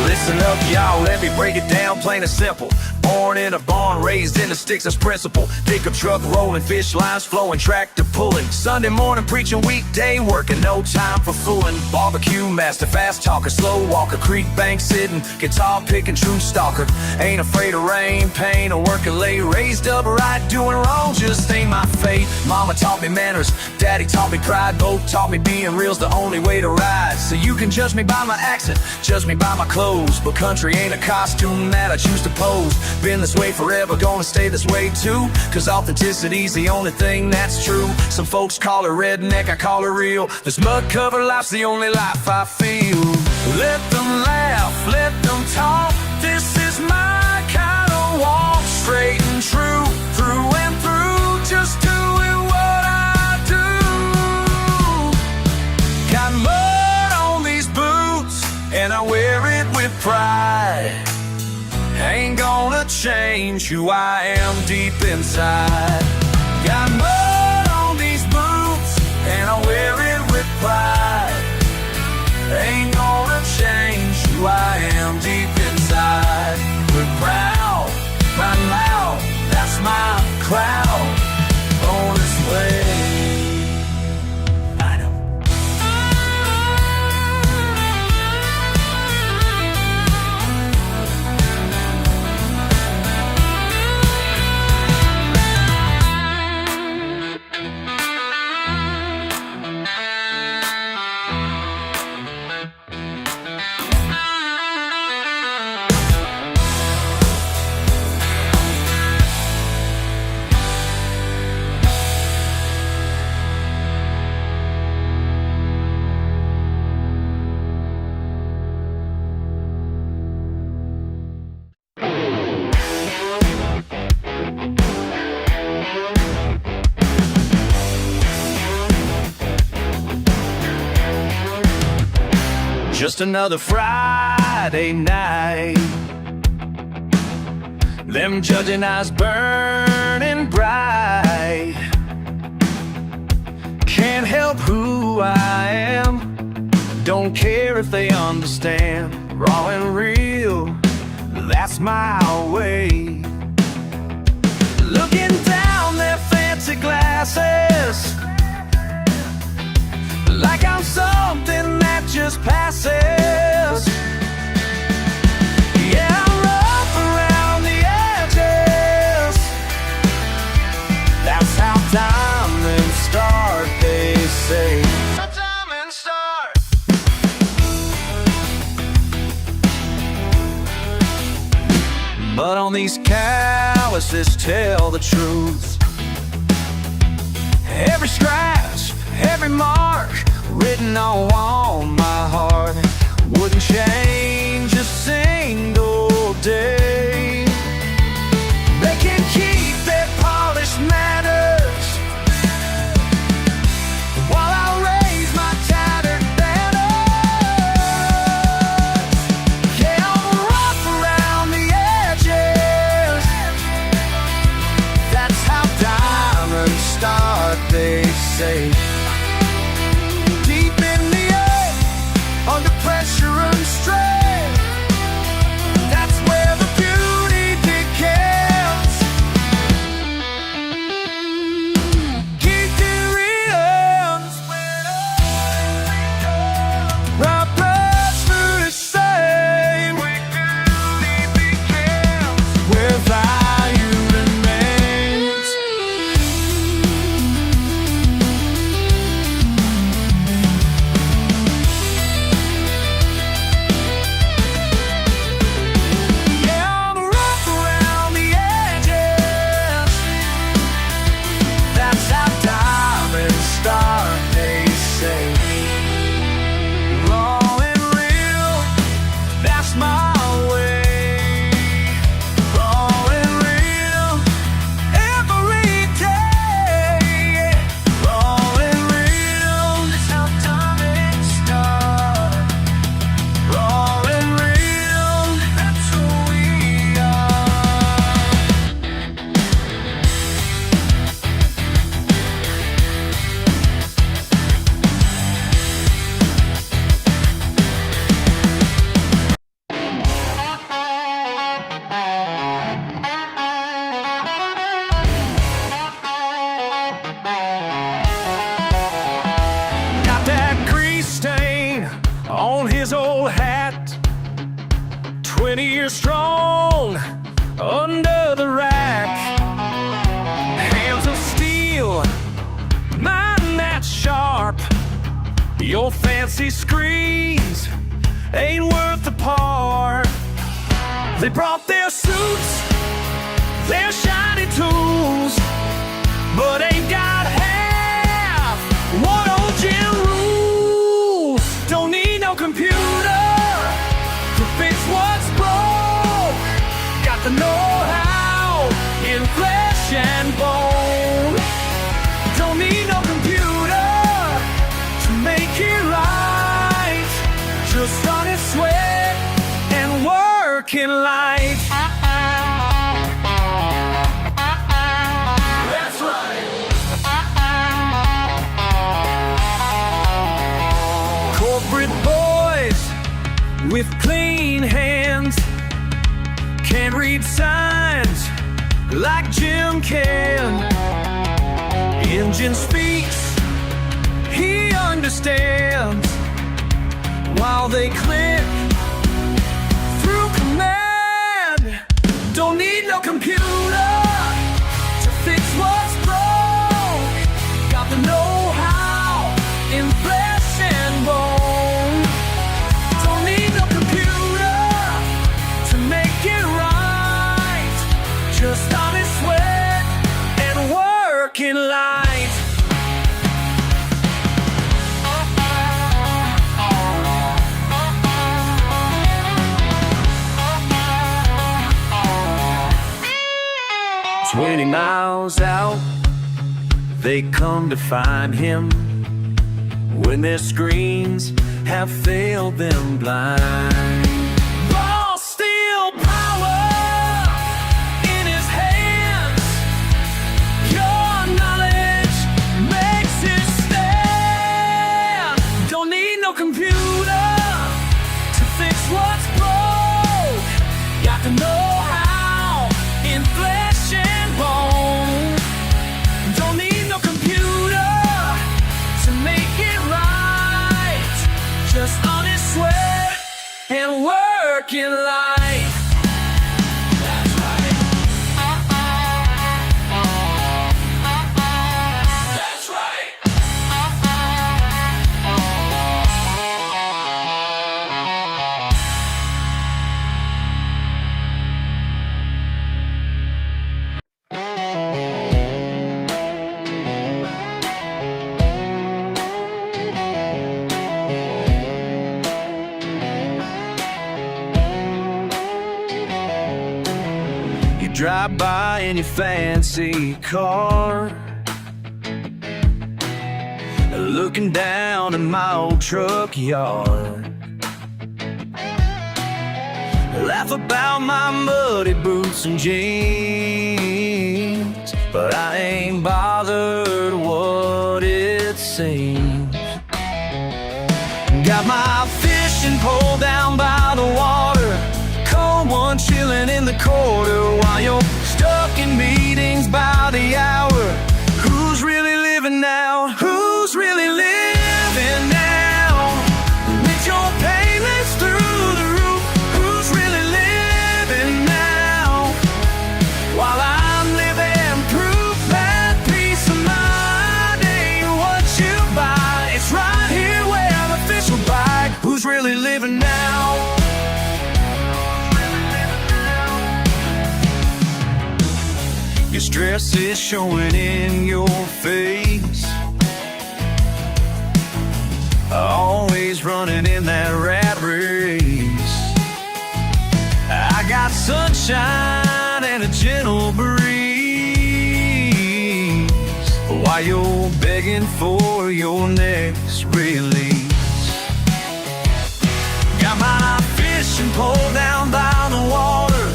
Listen up, y'all, let me break it down plain and simple. Born in a barn, raised in the sticks as principle. Pickup truck rolling, fish lines flowing, tractor pulling. Sunday morning preaching, weekday working, no time for fooling. Barbecue master, fast talker, slow walker, creek bank sitting, guitar picking, true stalker. Ain't afraid of rain, pain, or working late. Raised up right, doing wrong just ain't my fate. Mama taught me manners, daddy taught me pride. Both taught me being real's the only way to ride. So you can judge me by my accent, judge me by my clothes, but country ain't a costume that I choose to pose. Been this way forever, gonna stay this way too, cause authenticity's the only thing that's true. Some folks call her redneck, I call her real. This mud-covered life's the only life I feel. Let them laugh, let them talk, this is my kind of walk. Straight and true, through and through, just doing what I do. Got mud on these boots and I wear it with pride. Ain't gonna change who I am deep inside. Got mud on these boots and I wear pride ain't gonna change who I am deep inside. We're proud, proud and loud, that's my crowd on its way. I know. Just another Friday night, them judging eyes burning bright. Can't help who I am, don't care if they understand. Raw and real, that's my way. Looking down their fancy glasses, like I'm something that just passes. Yeah, I'm rough around the edges, that's how diamonds start, they say. How diamonds start. But on these calluses tell the truth. Every scratch, every mark written on my heart wouldn't change a single day. They can keep their polished manners while I raise my tattered banners. Yeah, I'm rough around the edges, that's how diamonds start, they say. Under pressure and strain, that's where the beauty begins. Keep it real, right brush through the same, where beauty begins, where value remains. On his old hat, 20 years strong under the rack. Hands of steel, mind that's sharp. Your fancy screens ain't worth the part. They brought their suits, their shiny tools, but ain't got half what old Jim rules. Don't need no computer to fix what's broke. Got the know-how in flesh and bone. Don't need no computer to make it right. Just honest sweat and working light. That's right. like Jim can. Engine speaks, he understands, while they click through command. Don't need no computer to fix what's broke. Got the know-how in flesh and bone. Don't need no computer to make it right. Just honest sweat and working light. "20 miles out, they come to find him, when their screens have failed them blind. Raw steel power in his hands, your knowledge makes it stand. Don't need no computer to fix what's broke. Got to know how in flesh and bone. Don't need no computer to make it right. Just honest sweat and working life." That's right. That's right. You drive by in your fancy car, looking down in my old truck yard. Laugh about my muddy boots and jeans, but I ain't bothered what it seems. Got my fishing pole down by the water, cold one chilling in the quarter, while you're stuck in meetings by the hour. Who's really living now? Who's really living now? With your payments through the roof, who's really living now? While I'm living proof that peace of mind ain't what you buy. It's right here where the fish will bite. Who's really living now? Your stress is showing in your face, always running in that rat race. I got sunshine and a gentle breeze, while you're begging for your next release. Got my fishing pole down by the water,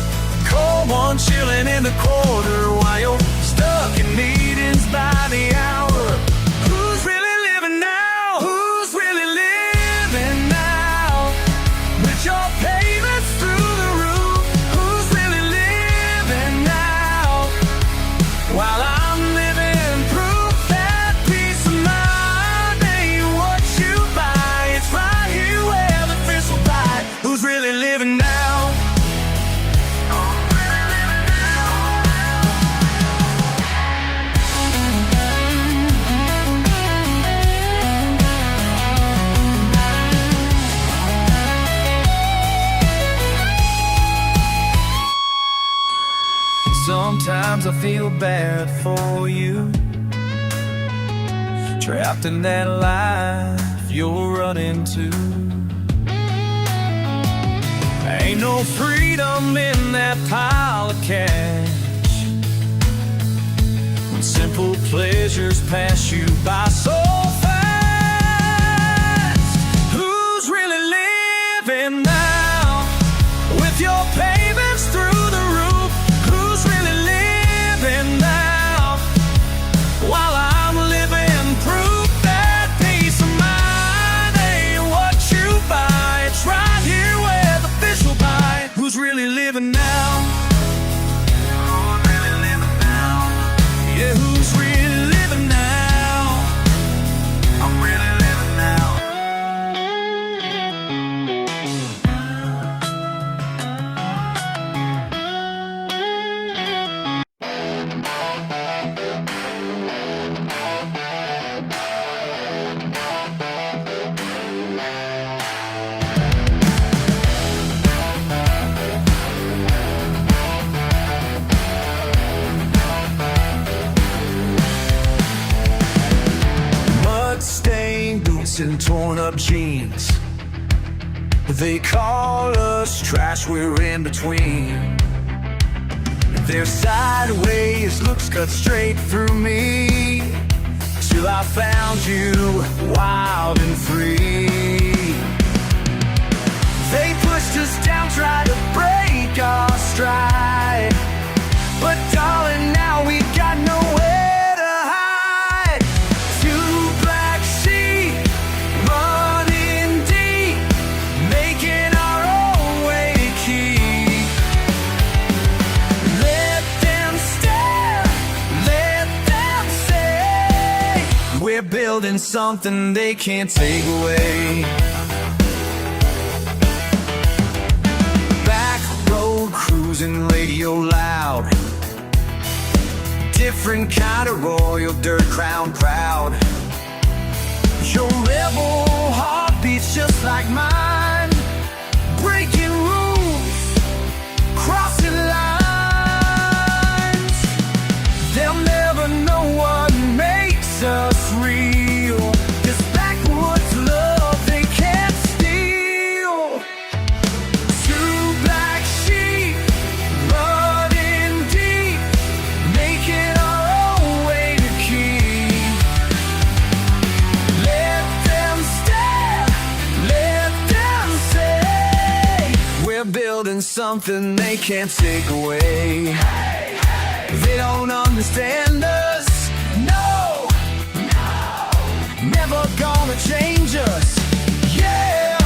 cold one chilling in the quarter, while you're stuck in meetings by the hour. Who's really living now? Who's really living now? With your payments through the roof, who's really living now? While I'm living proof that peace of mind ain't what you buy. It's right here where the fish will bite. Who's really living now? Sometimes I feel bad for you, trapped in that life you're running to. Ain't no freedom in that pile of cash, when simple pleasures pass you by so fast. Who's really living now? With your payments through the roof, who's really living now? While I'm living proof that peace of mind ain't what you buy. It's right here where the fish will bite. Who's really living now? Who's really living pants and torn up jeans. They call us trash, we're in between. Their sideways looks cut straight through me, till I found you wild and free. They pushed us down, tried to break our stride, but darling, now we got nowhere to hide. Two black sheep running deep, making our own way to keep. Let them stare, let them say, we're building something they can't take away. Cruising radio loud, different kind of royal dirt crown proud. Your rebel heart beats just like mine, breaking rules, crossing lines. They'll never know what makes us real, this backwoods love they can't steal. Two black sheep running deep, making our own way to keep. Let them stare, let them say, we're building something they can't take away. They don't understand us, no, never gonna change us, yeah.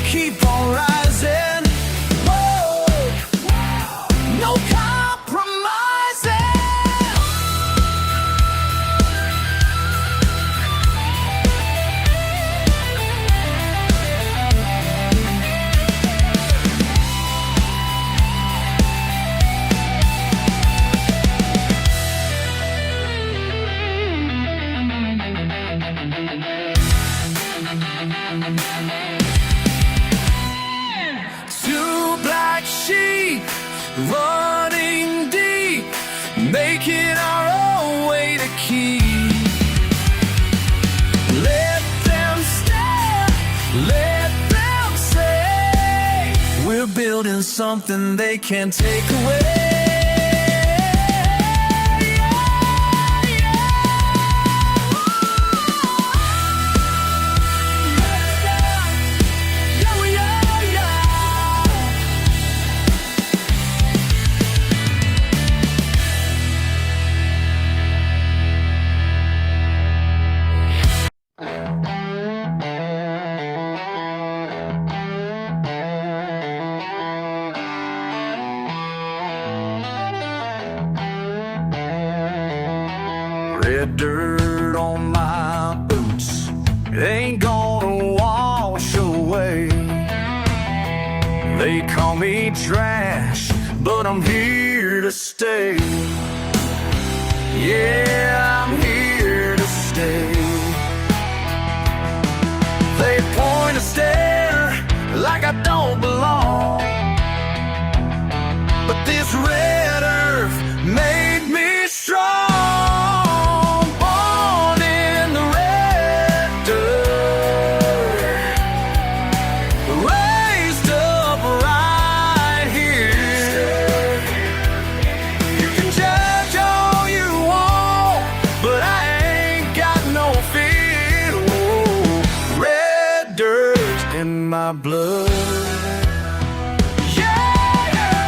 Keep on rising, whoa, no compromising. Two black sheep running deep, making our own way to keep. Let them stare, let them say, we're building something they can't take away. Red dirt on my boots, it ain't gonna wash away. They call me trash, but I'm here to stay. Yeah, I'm here to stay. They point a stare like I don't belong, but this red earth made me strong. My blood, yeah.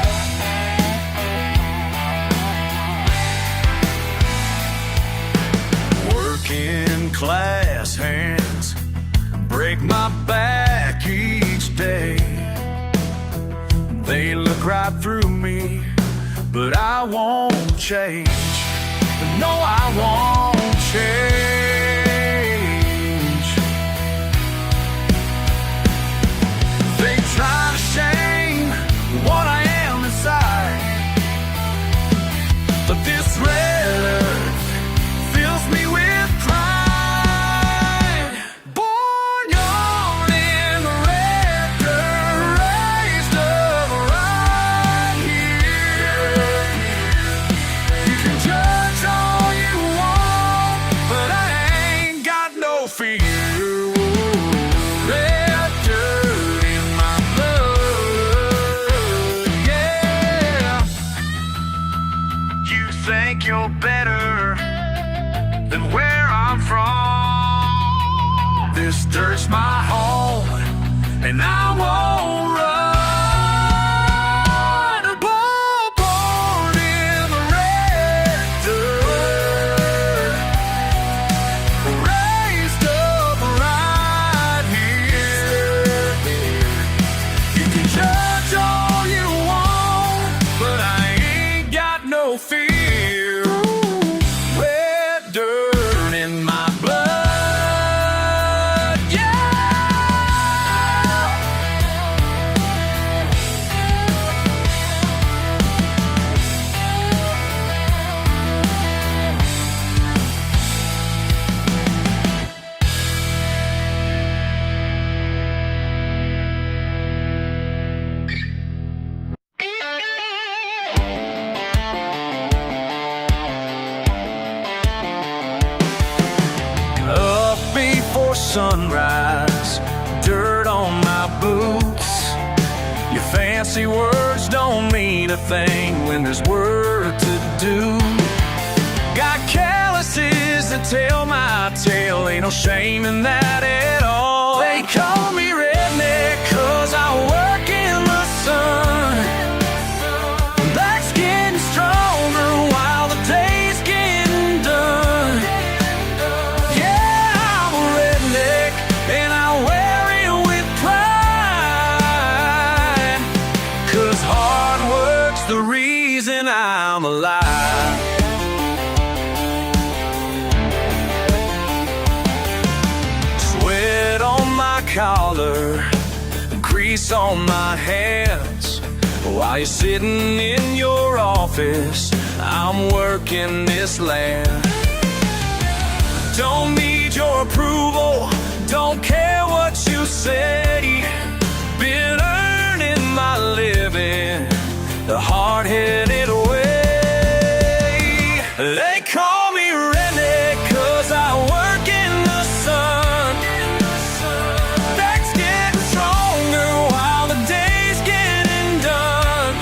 Working class hands break my back each day. They look right through me, but I won't change. No, I won't change. Try to shame what I am inside, but this red earth fills me with pride. Born young in the red dirt, raised up right here. You can judge all you want, but I you think you're better than where I'm from. This dirt's my home, and I won't run. Born in the red dirt, raised up right here. You can judge all you want, but I ain't got no fear. Red dirt in my blood, yeah. Up before sunrise, dirt on my boots. Your fancy words don't mean a thing when there's work to do. Got calluses that tell my tale, ain't no shame in that at all. They call me redneck 'cause I work in the sun. Back's getting stronger while the day's getting done. Yeah, I'm a redneck and I wear it with pride, 'cause hard work's the reason I'm alive. Sweat on my collar, grease on my hands. While you're sitting in your office, I'm working this land. Don't need your approval, don't care what you say. Been earning my living the hard-headed way. They call me redneck 'cause I work in the sun. Back's getting stronger while the day's getting done.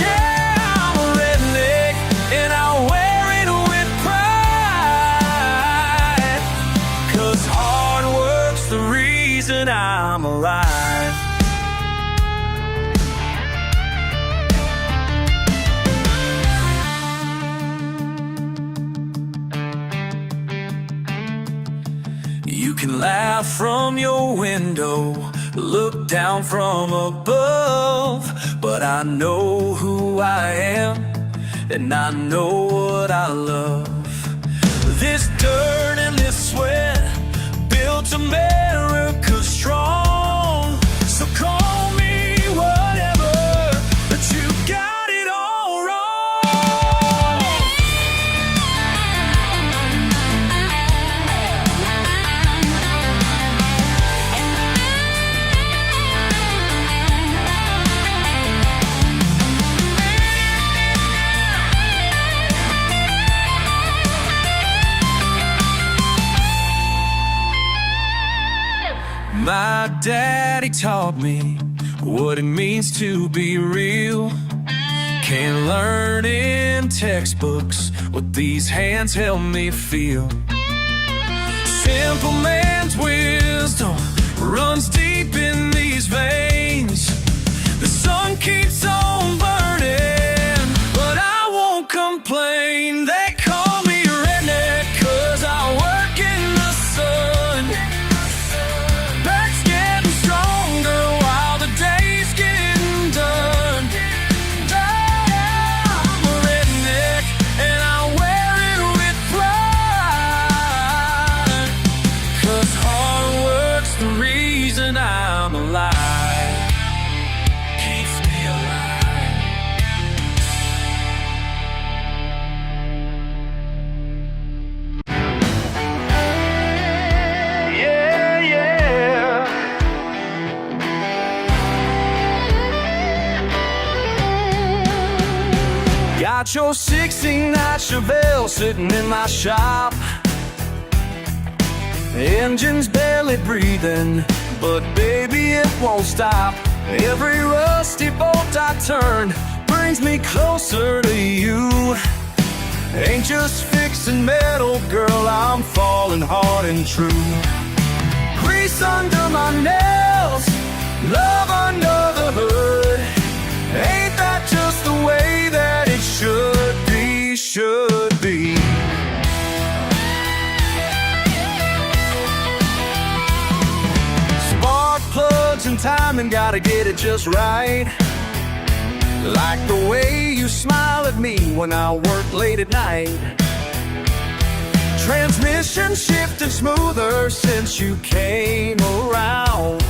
Yeah, I'm a redneck and I wear it with pride, 'cause hard work's the reason I'm alive. You can laugh from your window, look down from above, but I know who I am, and I know what I love. This dirt and this sweat built America strong. So call me whatever, but you got it all wrong. My daddy taught me what it means to be real. Can't learn in textbooks what these hands help me feel. Simple man's wisdom runs deep in these veins. The sun keeps on burning, but I won't complain. They call me redneck 'cause I work in the sun. Back's getting stronger while the day's getting done. I'm a redneck and I wear it with pride, 'cause hard work's the reason I'm alive. Keeps me alive. Yeah, yeah. Got your 69 Chevelle sitting in my shop. Engine's barely breathing, but baby it won't stop. Every rusty bolt I turn brings me closer to you. Ain't just fixing metal, girl, I'm falling hard and true. Grease under my nails, love under the hood. Ain't that just the way that it should be, should be? Spark plugs and timing, gotta get it just right. Like the way you smile at me when I work late at night. Transmission shifted smoother since you came around.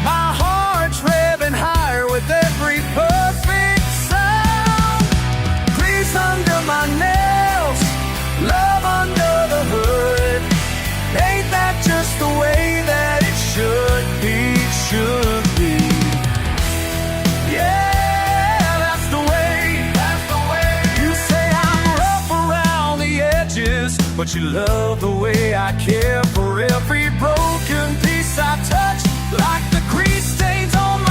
My heart's revving higher with every perfect sound. Grease under my nails, love under the hood. Ain't that just the way that it should be, should be? Yeah. But you love the way I care for every broken piece I touch, like the grease stains on my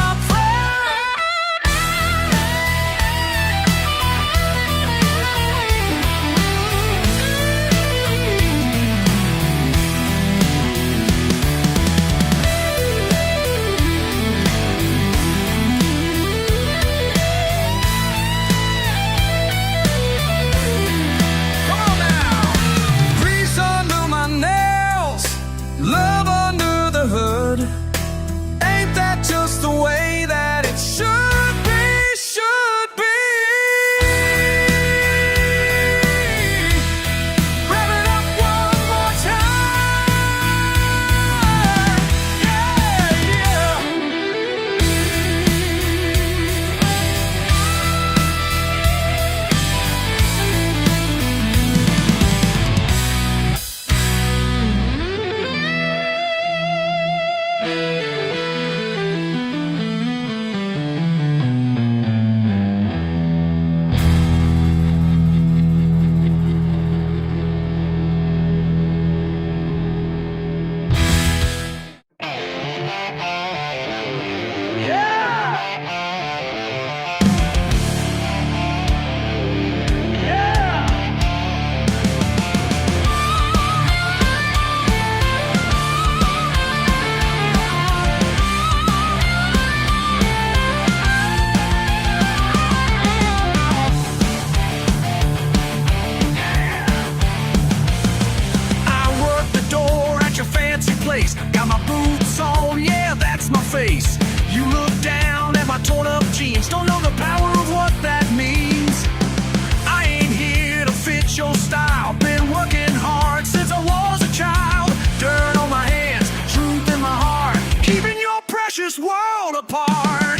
love under the hood. Ain't that just the way that it should be, should be? Rev it up one more time. Yeah, yeah. Got my boots on, yeah, that's my face. You look down at my torn up jeans, don't know the power of what that means. I ain't here to fit your style, been working hard since I was a child. Dirt on my hands, truth in my heart, keeping your precious world apart.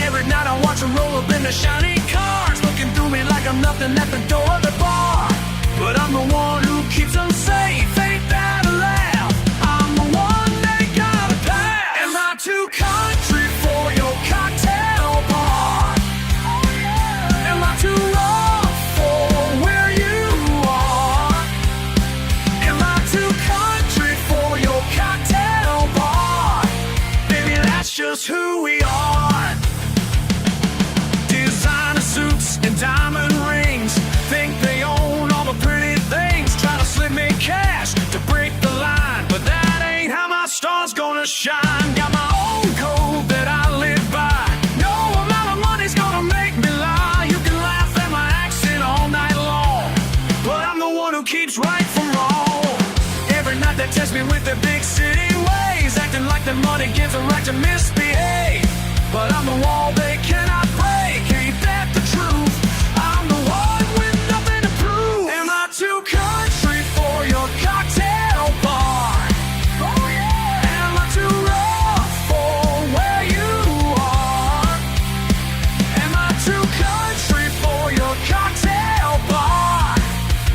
Every night I watch her roll up in the shiny cars, looking through me like I'm nothing at the door of the bar. But I'm the one who keeps them safe, ain't that a laugh? Too country for your cocktail bar. Am I too rough for where you are? Am I too country for your cocktail bar? Baby, that's just who we are. Designer suits and diamond rings, think they own all the pretty things. Try to slip me cash to break the line, but that ain't how my star's gonna shine. Got my own code that I live by. No amount of money's gonna make me lie. You can laugh at my accent all night long, but I'm the one who keeps right from wrong. Every night they test me with their big city ways, acting like the money gives a right to misbehave. But I'm the wall they cannot break, ain't that the truth? I'm the one with nothing to prove. Am I too country for your cocktail bar? Oh yeah. Am I too rough for where you are? Am I too country for your cocktail bar?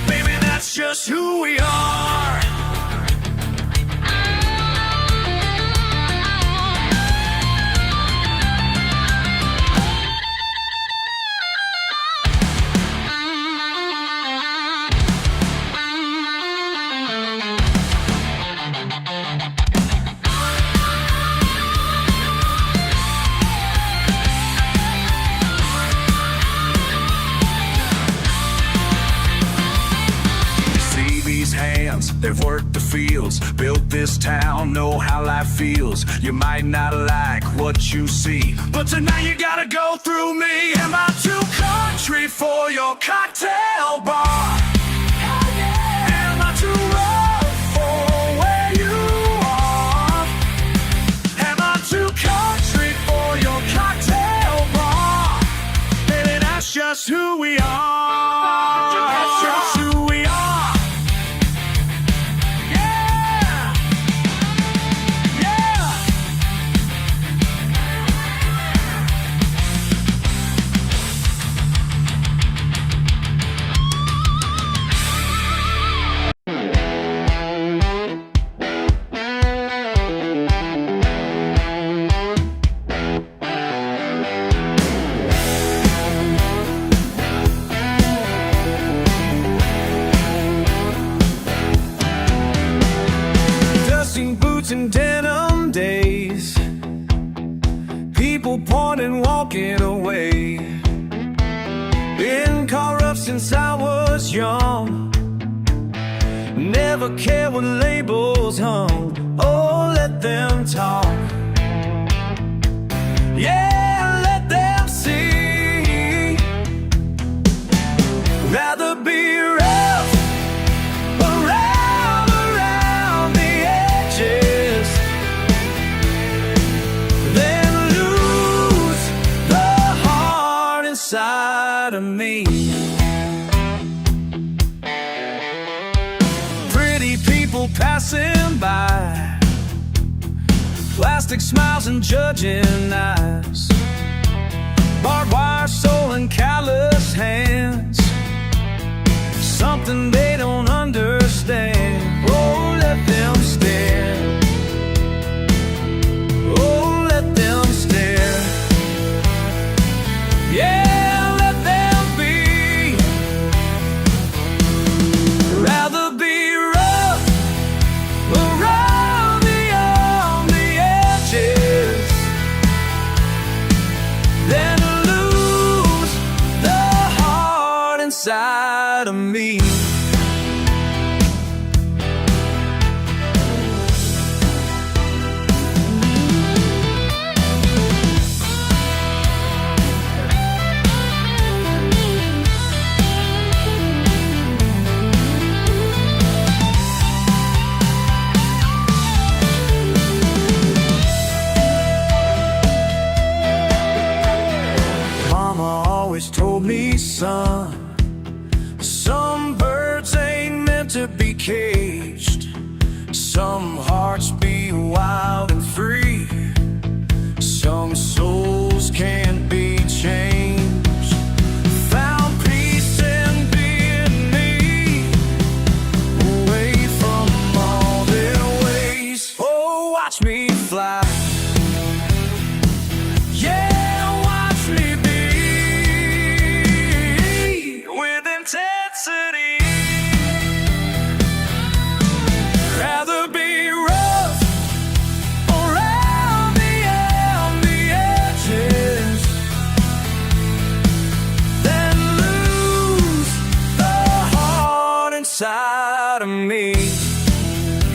Baby, that's just who we are. hands, they've worked the fields, built this town, know how life feels. You might not like what you see, but tonight you gotta go through me. Am I too country for your cocktail bar? Am I too rough for where you are? Am I too country for your cocktail bar? Baby, that's just who we are. That's just who we are. Yeah. Yeah. Dusting boots and denim days, people pointing, walking away. Been car rough since I was young, never cared what labels hung. Oh, let them talk. Yeah, let them see. Rather be rough around the edges than lose the heart inside of me. Pretty people passing by, plastic smiles and judging eyes, barbed wire soul and callous hands, something they don't understand. Oh, let them stare. Oh, let them stare. Yeah, let them be. Rather be rough around the edges than lose the heart inside of me. Mama always told me, son, some birds ain't meant to be caged. Some hearts be wild and free. Some souls can't be changed. Found peace in being me, away from all their ways. Oh, watch me fly. Yeah, watch me be with intensity. Rather be rough around the edges than lose the heart inside of me.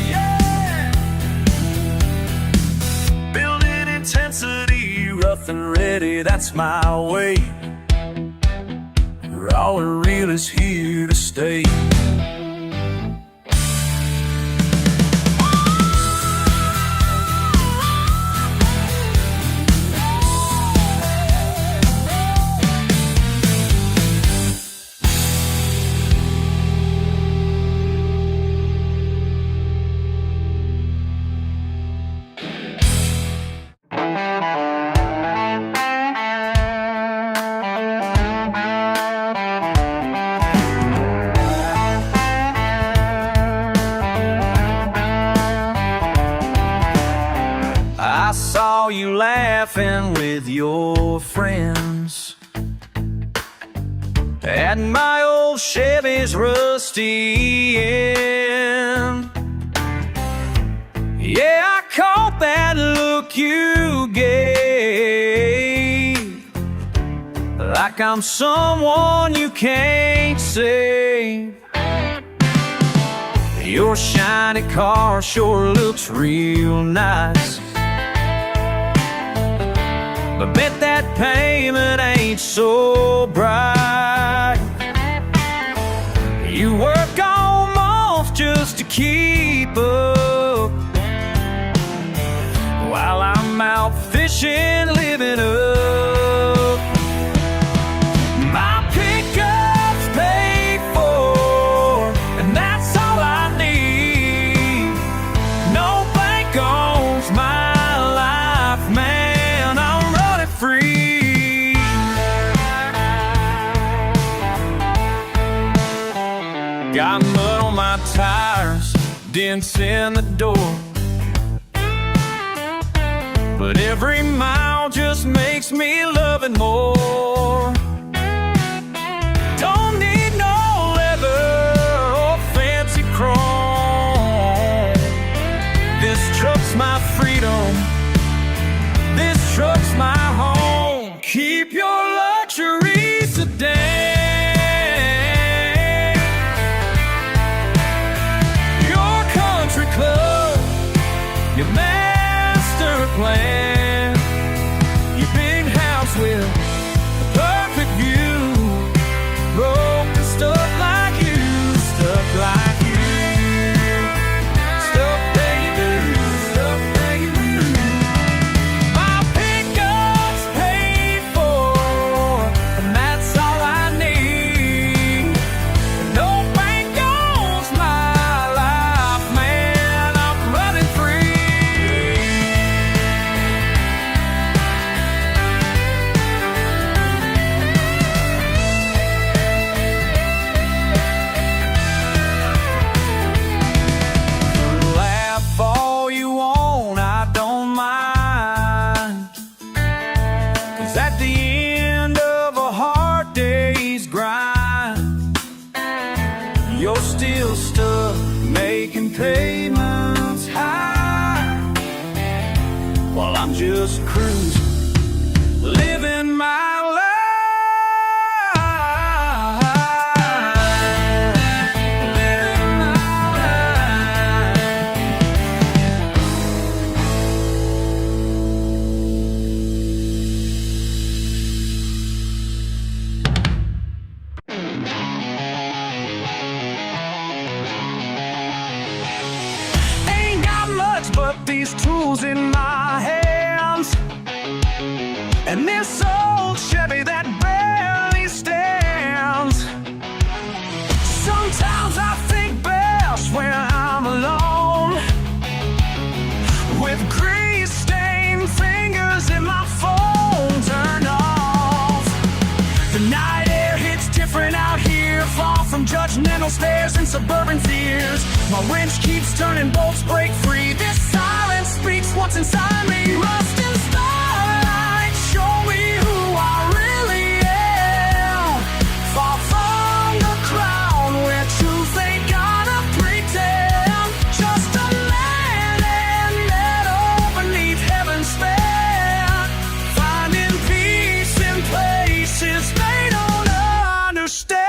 Yeah. Building intensity, rough and ready, that's my way. Raw and real is here to stay. I saw you laughing with your friends at my old Chevy's rusty end. Yeah, I caught that look you gave, like I'm someone you can't save. Your shiny car sure looks real nice, but bet that payment ain't so bright. You work all month just to keep up, while I'm out fishing, living up. My pickup's paid for, and that's all I need. No bank owns my life, man, I'm running free. Got mud on my tires, dents in the door, but every mile just makes me love it more. Don't need no leather or fancy chrome. This truck's my freedom, this truck's my home. Keep your luxury sedan, your country club, your master plan, your big house with a perfect view, broke and stuff like you, stuff like you, stuff that you do, stuff that you do. My pickup's paid for, and that's all I need. No bank owns my life, man, I'm running free. Laugh all you want, I don't mind, 'cause at the end of a hard day's grind, you're still stuck making payments high, while I'm just cruising, living my life. Living my Ain't got much but these tools in my hands, and this old Chevy that barely stands. Sometimes I think best when I'm alone, with grease-stained fingers and my phone turned off. The night air hits different out here, far from judgmental stares and suburban fears. My wrench keeps turning, bolts break free. This silence speaks what's inside me. Rust and starlight show me who I really am. Far from the crowd where truth ain't gotta pretend. Just a man and meadow beneath heaven's span, finding peace in places they don't understand.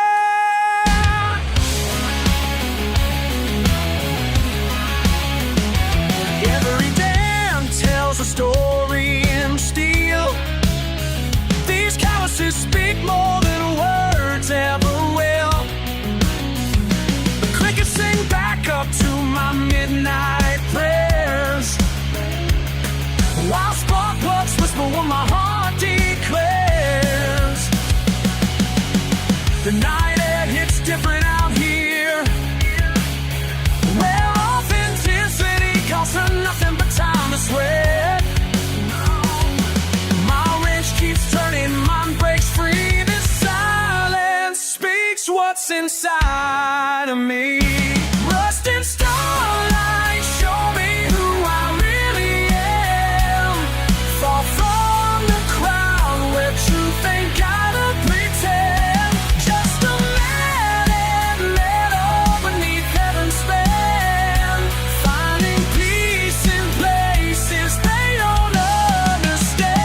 Every dam tells a story in steel. These calluses speak more than words ever will. The crickets sing back up to my midnight prayers, while spark plugs whisper what my heart declares. The night air hits different out here, where authenticity costs her nothing but time to sweat. My wrench keeps turning, mine breaks free. This silence speaks what's inside of me. Rust and starlight show me who I really am. Far from the crowd where truth ain't gotta pretend. Just a man and meadow beneath heaven's span, finding peace in places they don't understand.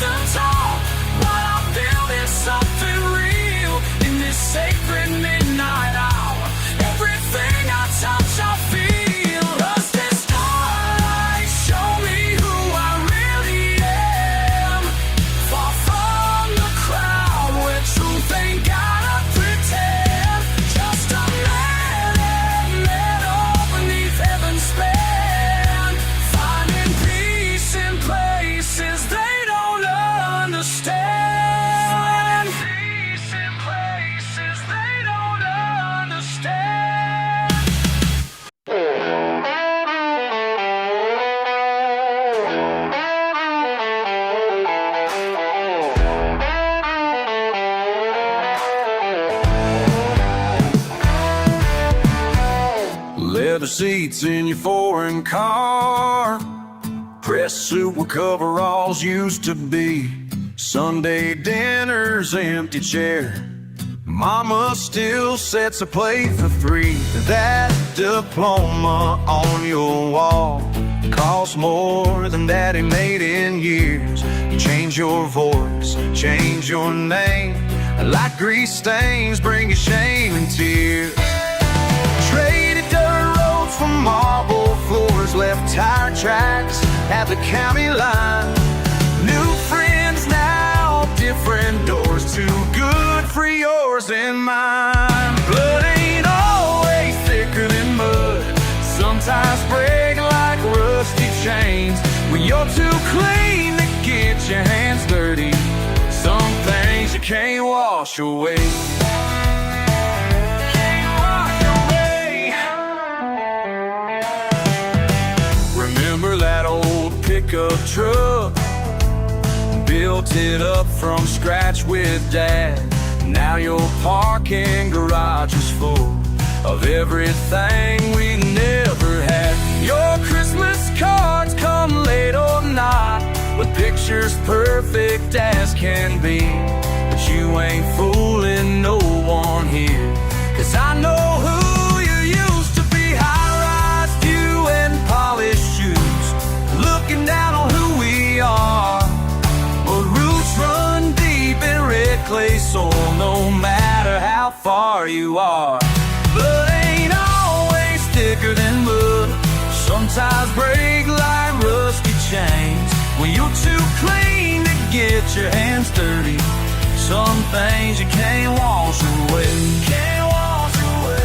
the top while I'm building something real in this sacred midnight hour. Everything I touch, I feel. Does this starlight show me who I really am? Far from the crowd where truth ain't gotta pretend. Just a man and meadow beneath heaven's span, finding peace in places they don't understand. Peace in places they don't understand. Leather seats in your foreign car, press suit where coveralls used to be. Sunday dinners, empty chair. Mama still sets a plate for three. That diploma on your wall costs more than Daddy made in years. You change your voice, change your name, like grease stains bring you shame and tears. Traded dirt roads for marble floors, left tire tracks at the county line. New friends now, different doors, too good for yours and mine. Blood ain't always thicker than mud, sometimes break like rusty chains. When you're too clean to get your hands dirty, some things you can't wash away. Remember that old pickup truck? Built it up from scratch with Dad. Now your parking garage is full of everything we never had. Your Christmas cards come late or not, with pictures perfect as can be. But you ain't fooling no one here, 'cause I know who you used to be. High-rise view and polished shoes, looking down on who we are. But roots run deep in red clay soil, no matter how far you are. Blood ain't always thicker than mud, sometimes break like rusty chains. When you're too clean to get your hands dirty, some things you can't wash away. Can't wash away.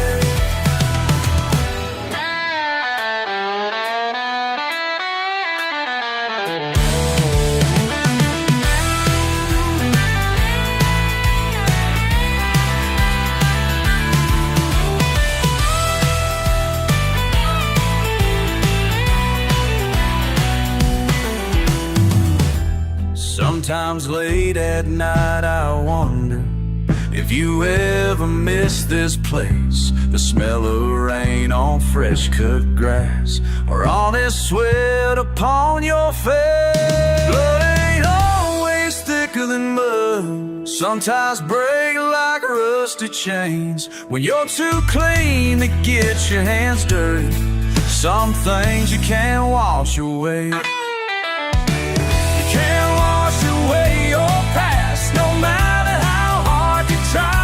Sometimes late at night I wonder if you ever miss this place. The smell of rain on fresh cut grass, or honest sweat upon your face. Blood ain't always thicker than mud, sometimes break like rusty chains. When you're too clean to get your hands dirty, some things you can't wash away. Can't wash away your past, no matter how hard you try.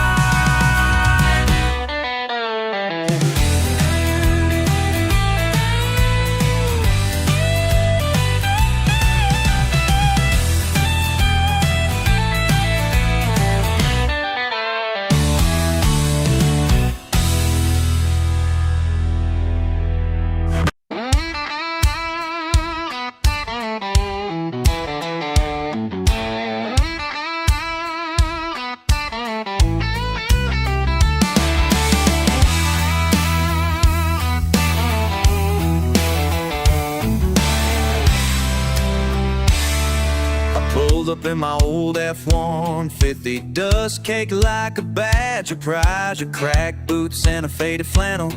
Up in my old F-150, dust cake like a badge of pride. Your cracked boots and a faded flannel,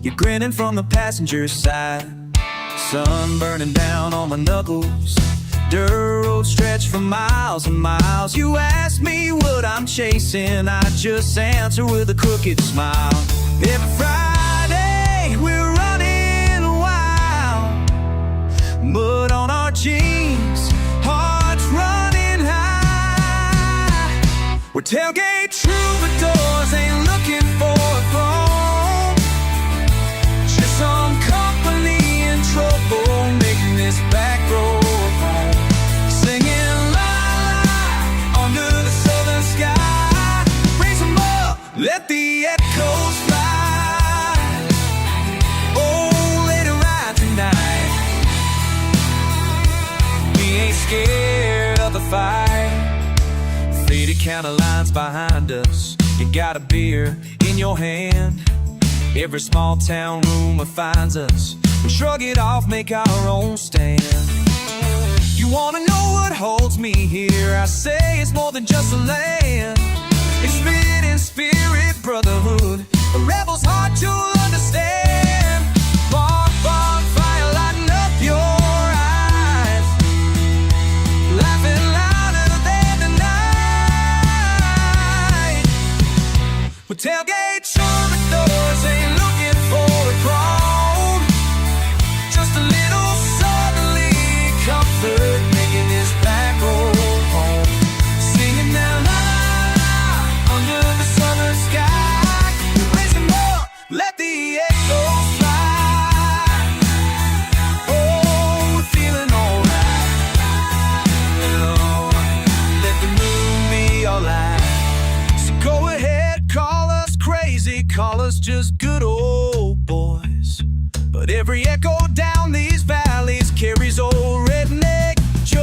you're grinning from the passenger side. Sun burning down on my knuckles, dirt road stretch for miles and miles. You ask me what I'm chasing, I just answer with a crooked smile. Every Friday we're running wild, mud on our jeans, hearts running Tailgate troubadours ain't looking for a throne, just some company in trouble making this back road home. Singing la la under the southern sky, raise 'em up, let the echoes fly. Oh, let it ride tonight. We ain't scared of the fight. Faded counter lines behind us. You got a beer in your hand. Every small town rumor finds us. We shrug it off, make our own stand. You wanna know what holds me here? I say it's more than just a land. It's fit in spirit, brotherhood. A rebel's heart you'll understand. Bonfire, lighten up your eyes, laughing louder than the night. Well, tailgate troubadours ain't looking for a throne, just a little southerly comfort making this back road home. Singing now la la under the southern sky, raise 'em up, let the echoes fly. Oh, we're feeling alright. Oh, let the moon be our light. So go ahead, call us crazy, call us just good old boys. But every echo down these valleys carries old redneck joys.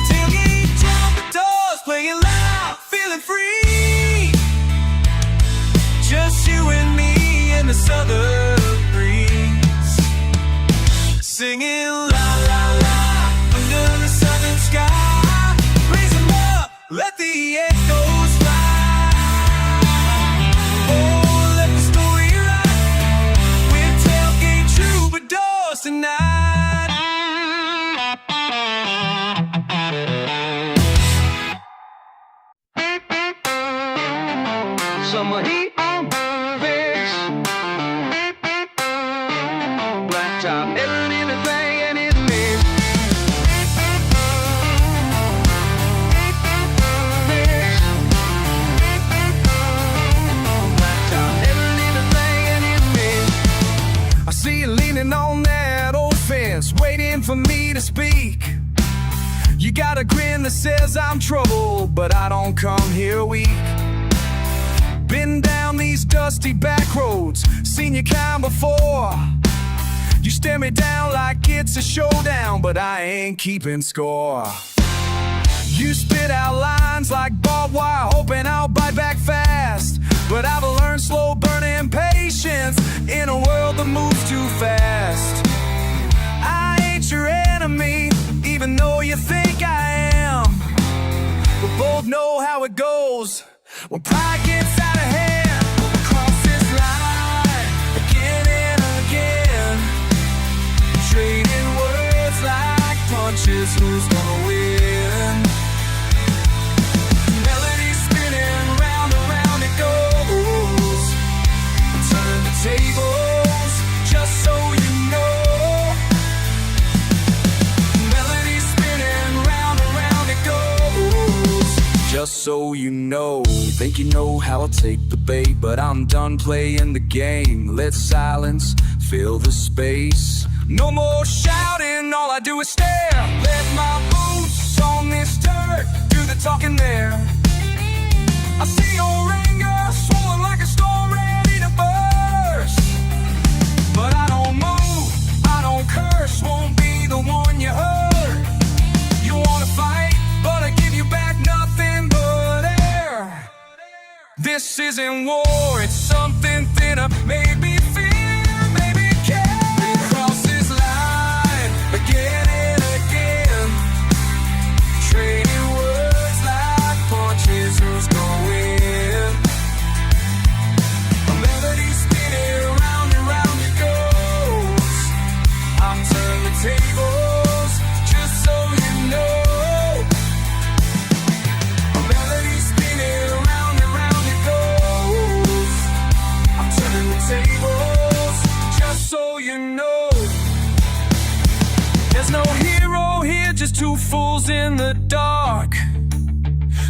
Tailgate troubadours playing loud, feeling free. Just you and me in the southern breeze, singing la la la under the southern sky. Raise 'em up, let the echoes fly. Oh, let the story ride. We're tailgate troubadours tonight. Summer heat on Bonfires, black top, everything and it lives. Black top, everything and it lives. I see you leaning on that old fence, waiting for me to speak. You got a grin that says I'm trouble, but I don't come here weak. Been down these dusty back roads, seen you kind before. You stare me down like it's a showdown, but I ain't keeping score. You spit out lines like barbed wire, hoping I'll bite back fast. But I've learned slow burning patience in a world that moves too fast. I ain't your enemy, even though you think I am. We both know how it goes when pride gets out of hand. We'll cross this line again and again, trading words like punches. Who's gonna win? Melodies spinning round and round it goes. Turn the tables, just so you know. Melodies spinning round and round it goes. Just so you know. Think you know how I'll take the bait, but I'm done playing the game. Let silence fill the space. No more shouting, all I do is stare. Let my boots on this dirt do the talking there. I see your anger swollen like a storm ready to burst. But I don't move, I don't curse, won't be the one you hurt. You wanna fight, but I give you back nothing but air. This isn't war, it's something thinner. Maybe fear, maybe care. We cross this line again and again, trading words like punches. struggles in the dark.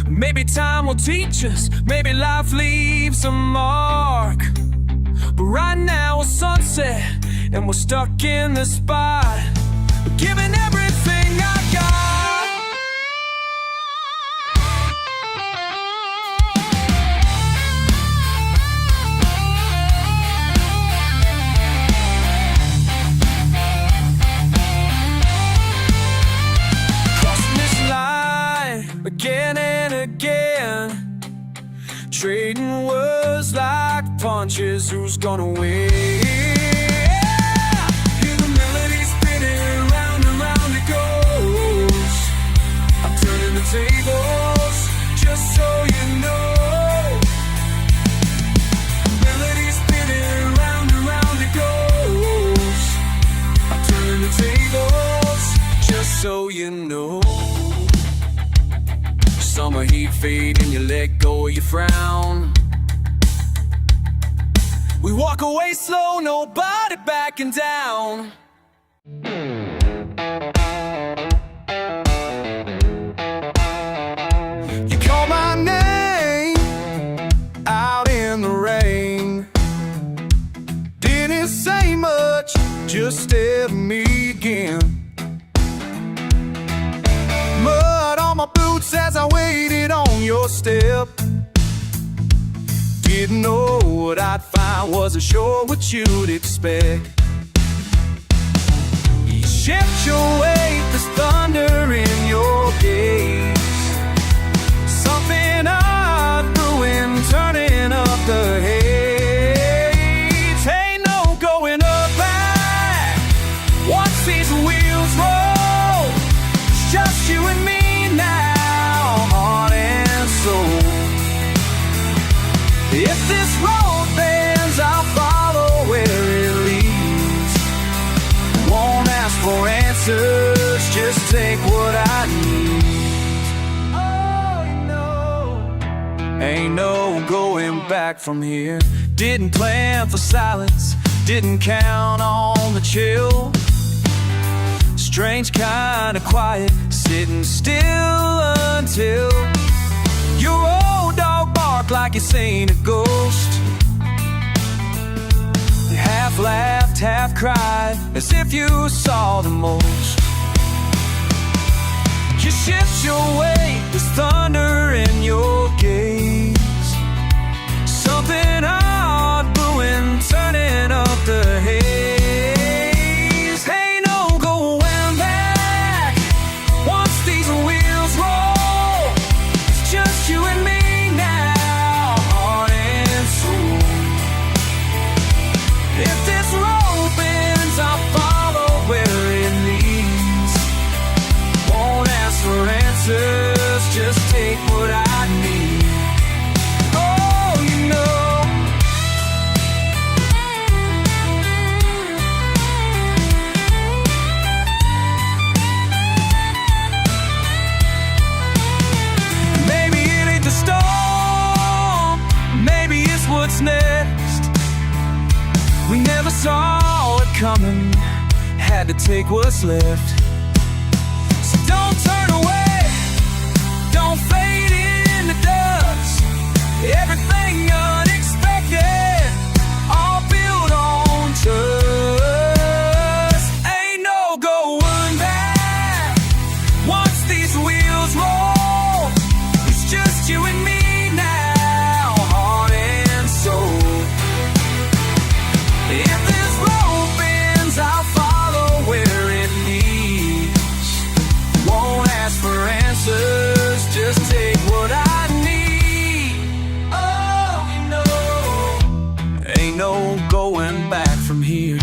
Maybe time will teach us, maybe life leaves a mark. But right now it's sunset, and we're stuck in the spot, giving everything I got. Crossing this line again and again, trading words like punches, who's gonna win? Hear the melody spinning, round and round it goes. I'm turning the tables, just so you know. Melody spinning, round and round it goes. I'm turning the tables, just so you know. Summer heat fade and you let go of your frown. We walk away slow, nobody backing down. You call my name out in the rain. Didn't say much, just stared at me again. Mud on my boots as I waited on your step. Didn't know what I'd find, wasn't sure what you'd expect. You shift your weight, there's thunder in your gaze. Something odd brewing, turning up the haze. Ain't no going up back once these wheels roll. It's just you and me now, heart and soul. If this road bends, I'll follow where it leads. Won't ask for answers, just take what I need. Oh, you know, ain't no going back from here. Didn't plan for silence, didn't count on the chill. Strange kind of quiet, sitting still until your old dog bark like you seen a ghost. You half laughed, half cried, as if you saw the most. You shift your weight, there's thunder in your gaze. Something odd brewing, turning up the haze. Ain't no going back once these wheels roll. It's just you and me. If this road bends, I'll follow where it leads. Won't ask for answers, just take what I need. Oh, you know. Maybe it ain't the storm, maybe it's what's next. We never saw it coming, had to take what's left. So don't turn away, don't fade in the dust. Everything unexpected, all built on trust. Ain't no going back once these wheels roll. It's just you and me. If this road bends, I'll follow where it leads. Won't ask for answers, just take what I need. Oh, you know, ain't no going back from here.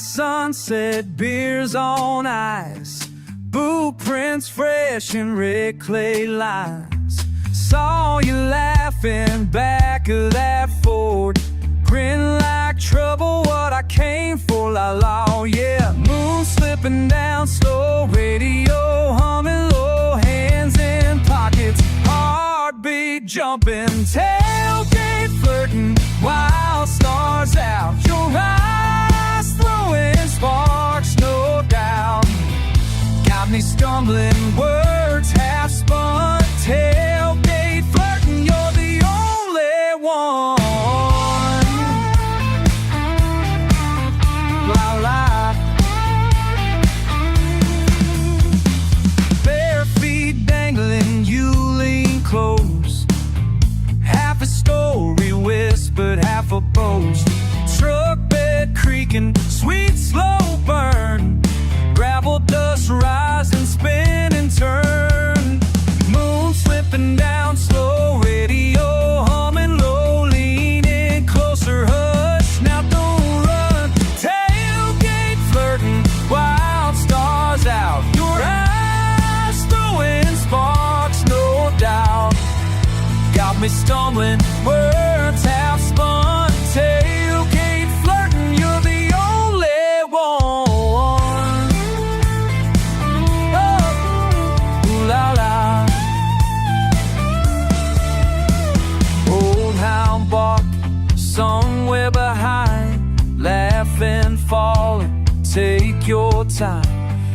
Sunset, beers on ice, blueprint prints fresh and red clay lines. Saw you laughing back of that Ford, grin like trouble, what I came for, la la, yeah. Moon slipping down slow, radio humming low, hands in pockets, heartbeat jumping, tailgate flirting, wild stars out, your eyes throwing sparks, no doubt. Got me stumbling, words half spun, tailgate flirting, you're the only one. La la. Bare feet dangling, you lean close. Half a story whispered, half a boast. Truck bed creaking, sweet slow burn. Gravel dust rise and spin and turn. Moon slipping down slow, radio humming low, leaning closer, hush, now don't run. Tailgate flirting, wild stars out, your eyes throwing sparks, no doubt. Got me stumbling, words half spun, tailgate flirting, you're the only one. Somewhere behind, laughing, falling, take your time.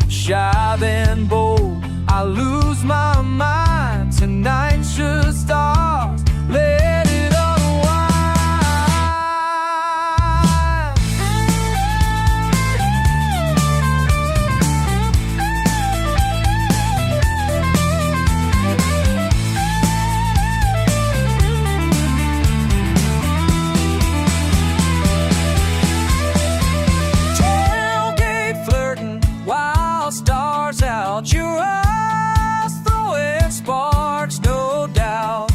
Shy then bold, I lose my mind. Tonight's just ours, let it unwind. Stars out, your eyes throwing sparks, no doubt.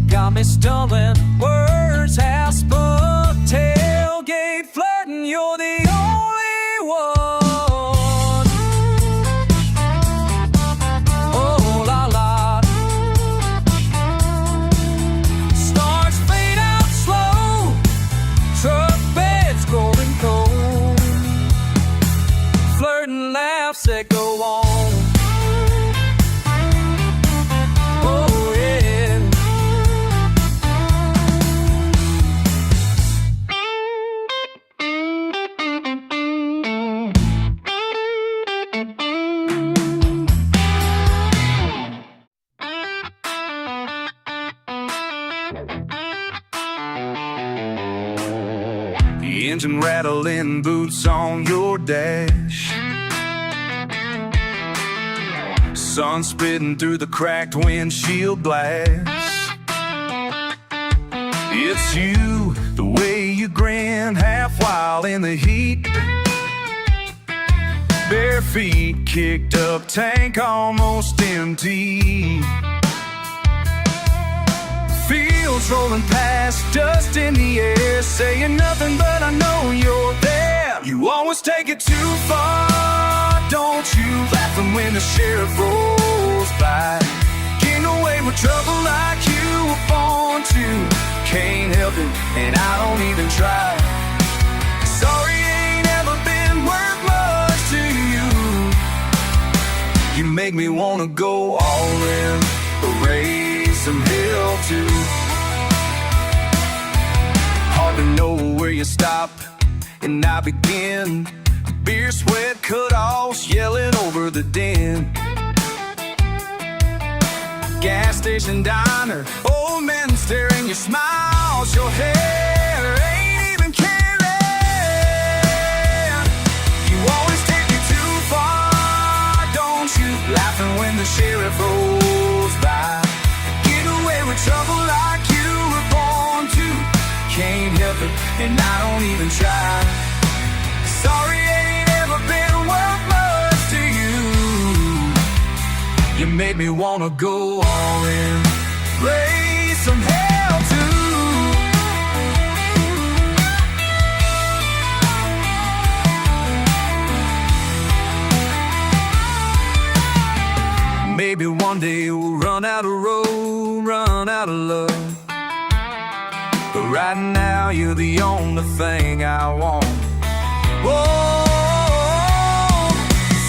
Got me stumbling, words half spun, tailgate flirting, you're the only one. Oh la la. Stars fade out slow, truck beds growing cold. Flirting laughs that go on. Oh yeah. The engine rattling, boots on your dash. Sun spitting through the cracked windshield glass. It's you, the way you grin, half wild in the heat. Bare feet, kicked up tank, almost empty. Fields rolling past, dust in the air, saying nothing but I know you're there. You always take it too far, don't you? Laughing when the sheriff rolls by. Getting away with trouble like you were born to. Can't help it, and I don't even try. Sorry, ain't ever been worth much to you. You make me wanna go all in, raise some hell too. Hard to know where you stop and I begin. Beer sweat cut-offs yelling over the din. Gas station diner, old men staring, your smiles, your hair ain't even caring. You always take me too far, don't you? Laughing when the sheriff rolls by. Get away with trouble like you were born to. Can't help it, and I don't even try. Sorry, ain't ever been worth much to you. You made me wanna go all in, raise some hell too. Maybe one day we'll run out of road, run out of love. But right now you're the only thing I want. Whoa,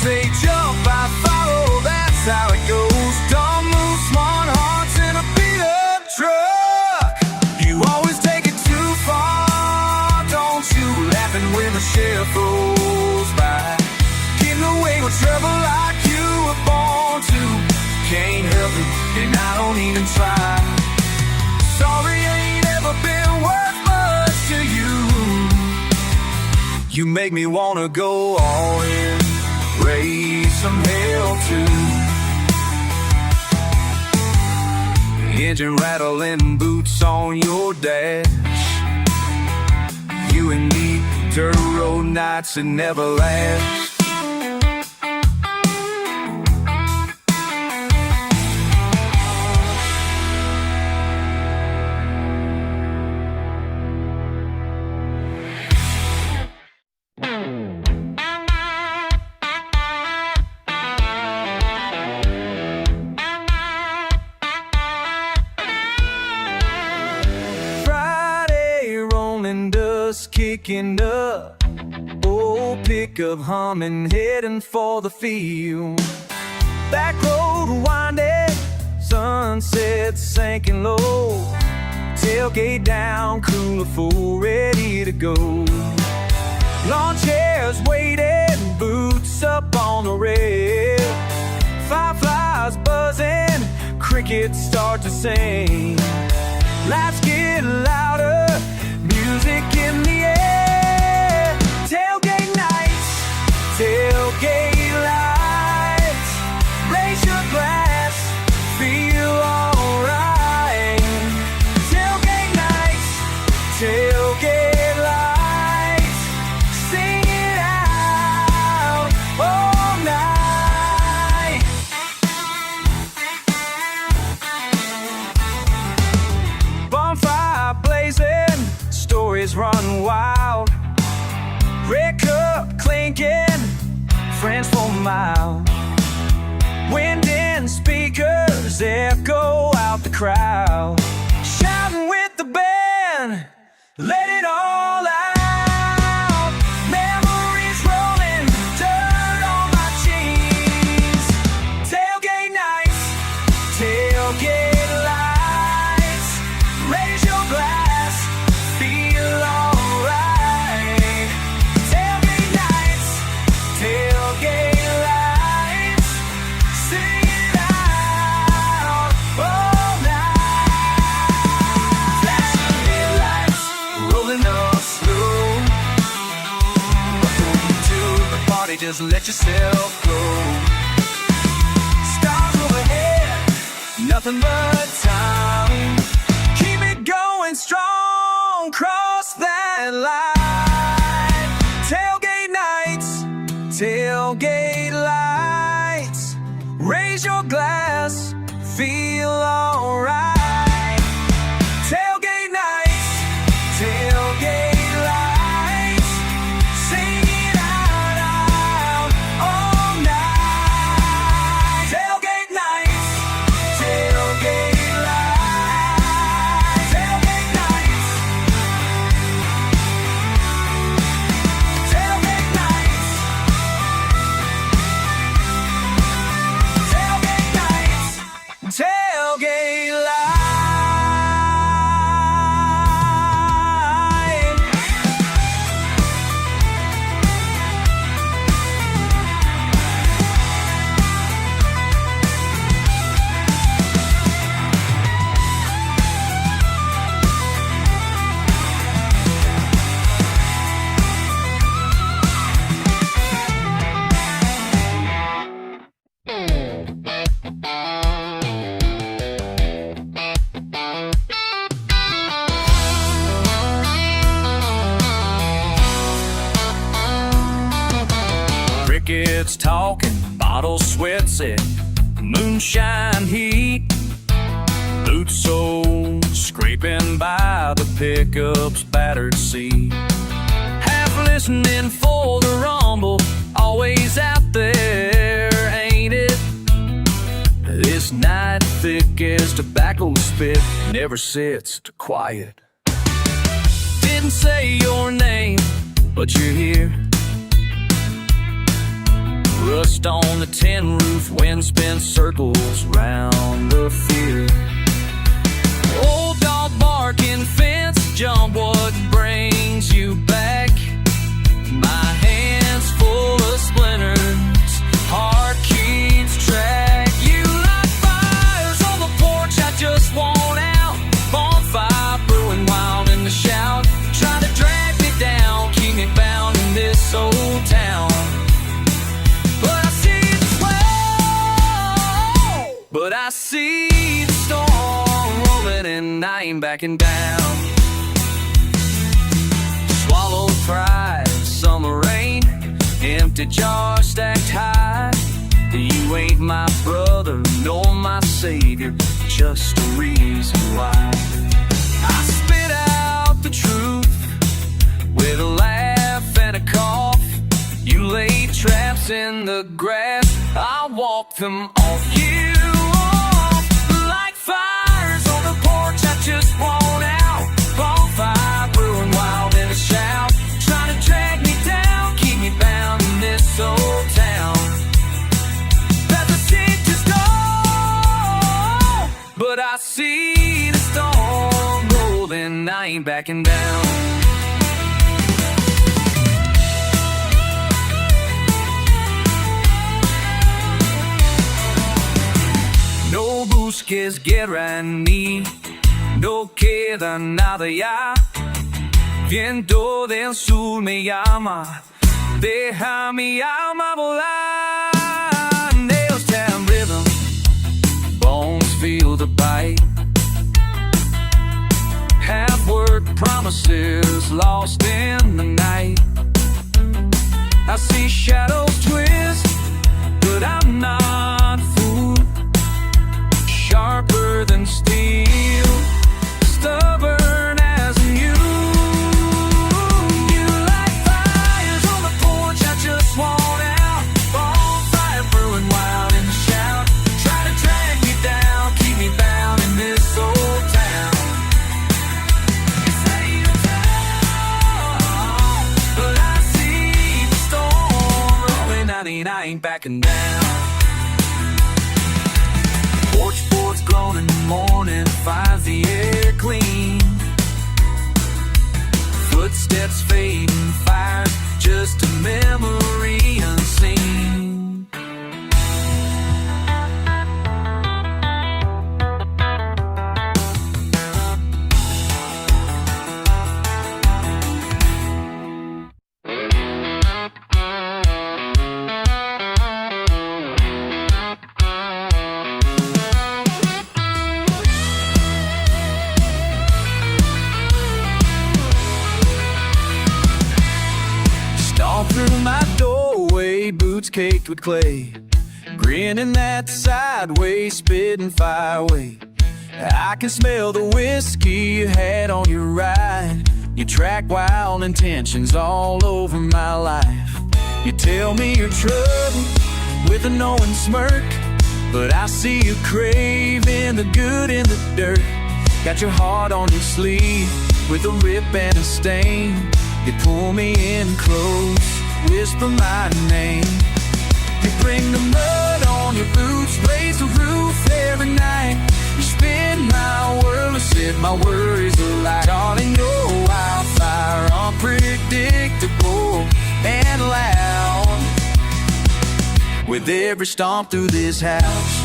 say jump, I follow, that's how it goes. Don't move, smart hearts in a beat-up truck. You always take it too far, don't you? Laughing when the sheriff rolls by, getting away with trouble like you were born to. Can't help it, and I don't even try. Sorry, I ain't ever been worth much to you. You make me wanna go all in, raise some hell too. Engine rattling, boots on your dash. You and me, dirt road nights that never last. Kicking up, old pickup humming, heading for the field. Back road winding, sunset sinking low. Tailgate down, cooler full, ready to go. Lawn chairs waiting, boots up on the rail. Fireflies buzzing, crickets start to sing. Lights get louder, music in the air. Tailgate nights, tailgate lights. Raise your glass, feel alright. Tailgate nights, tailgate lights. Sing it out all night. Bonfire blazing, stories run wild. Red cup clinking, friends for miles. Wind in speakers echo out the crowd. Shouting with the band, let it all out. Memories rolling, dirt on my jeans. Tailgate nights, tailgate lights. Raise your glass, feel alright. Tailgate nights, tailgate lights. Sing it out all night. Flashing headlights, rolling up slow. Welcome to the party, just let yourself go. Stars overhead, nothing but time. Keep it going strong, cross that line. Tailgate nights, tailgate lights. Raise your glass, feel alright. Tailgate nights, tailgate lights. Sing it out all night. Tailgate nights, tailgate lights. Tailgate nights, tailgate nights. Tailgate nights, tailgate lights. Crickets talking, bottle sweats it, moonshine heat. Boots so scraping by the pickup's battered seat. Half listening for the rumble, always out there, ain't it? this night, thick as tobacco spit, never sits to quiet. Didn't say your name, but you're here. Rust on the tin roof, wind spins circles round the field. Old dog barking, fence jump, what brings you back? My hands full of splinters, heart keeps track. You light fires on the porch, I just want out. Bonfire brewing wild in the shout, trying to drag me down, keep me bound in this old town. But I see the storm rolling and I ain't backing down. Swallowed pride, summer rain, empty jar stacked high. You ain't my brother nor my savior, just a reason why. I spit out the truth with a laugh and a cough. You lay traps in the grass, I walk them off. You just want out. Bonfire brewing wild in a shout, trying to drag me down, keep me bound in this old town. That the shit just gone, but I see the storm rolling, I ain't backing down. No busques guerra en mí, no queda nada ya. Viento del sur me llama, deja mi alma volar. Nails tap rhythm, bones feel the bite. Half-word promises lost in the night. I see shadows twist, but I'm not fooled. Sharper than steel, stubborn as you. You light fires on the porch, I just want out. Bonfire brewing wild in the shout, try to drag me down, keep me bound in this old town. Say you're down, but I see the storm rolling, I ain't backing down. Porch boards glowing in the morning, finds the air clean. Footsteps fading, fires just a memory unseen. Through my doorway, boots caked with clay, grinning that sideways, spitting fire away. I can smell the whiskey you had on your ride. You track wild intentions all over my life. You tell me you're troubled with a knowing smirk, but I see you craving the good in the dirt. Got your heart on your sleeve with a rip and a stain. You pull me in close, whisper my name. You bring the mud on your boots, raise the roof every night. You spin my world and set my worries alight. Darling, you're wildfire, unpredictable and loud. With every stomp through this house,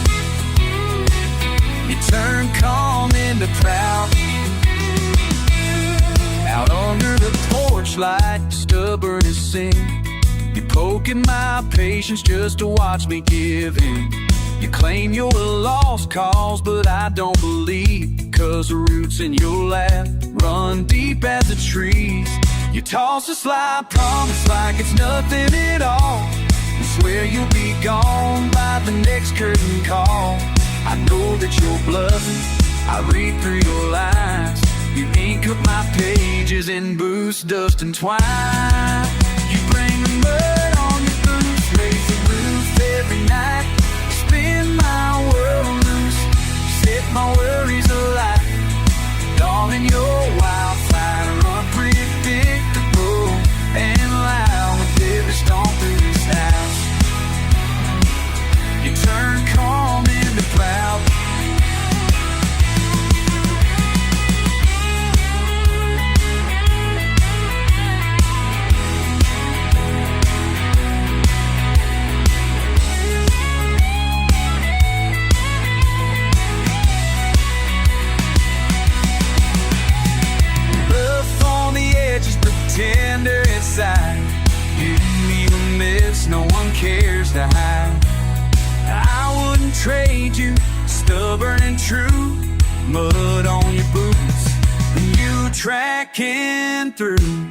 you turn calm into proud. Out under the porch light, stubborn as sin, you're poking my patience just to watch me give in. You claim you're a lost cause, but I don't believe, 'cause the roots in your lap run deep as the trees. You toss a sly promise like it's nothing at all, and swear you'll be gone by the next curtain call. I know that you're bluffing, I read through your lines. You ink up my pages in booze, dust, and twine. You bring the mud on your boots, raise the roof every night. Spin my world my worries alive. Darling, you're wildfire, unpredictable and loud. With every storm through this house, you turn calm into cloud. Tender inside, you leave a mess no one cares to hide. I wouldn't trade you, stubborn and true. Mud on your boots, and you tracking through.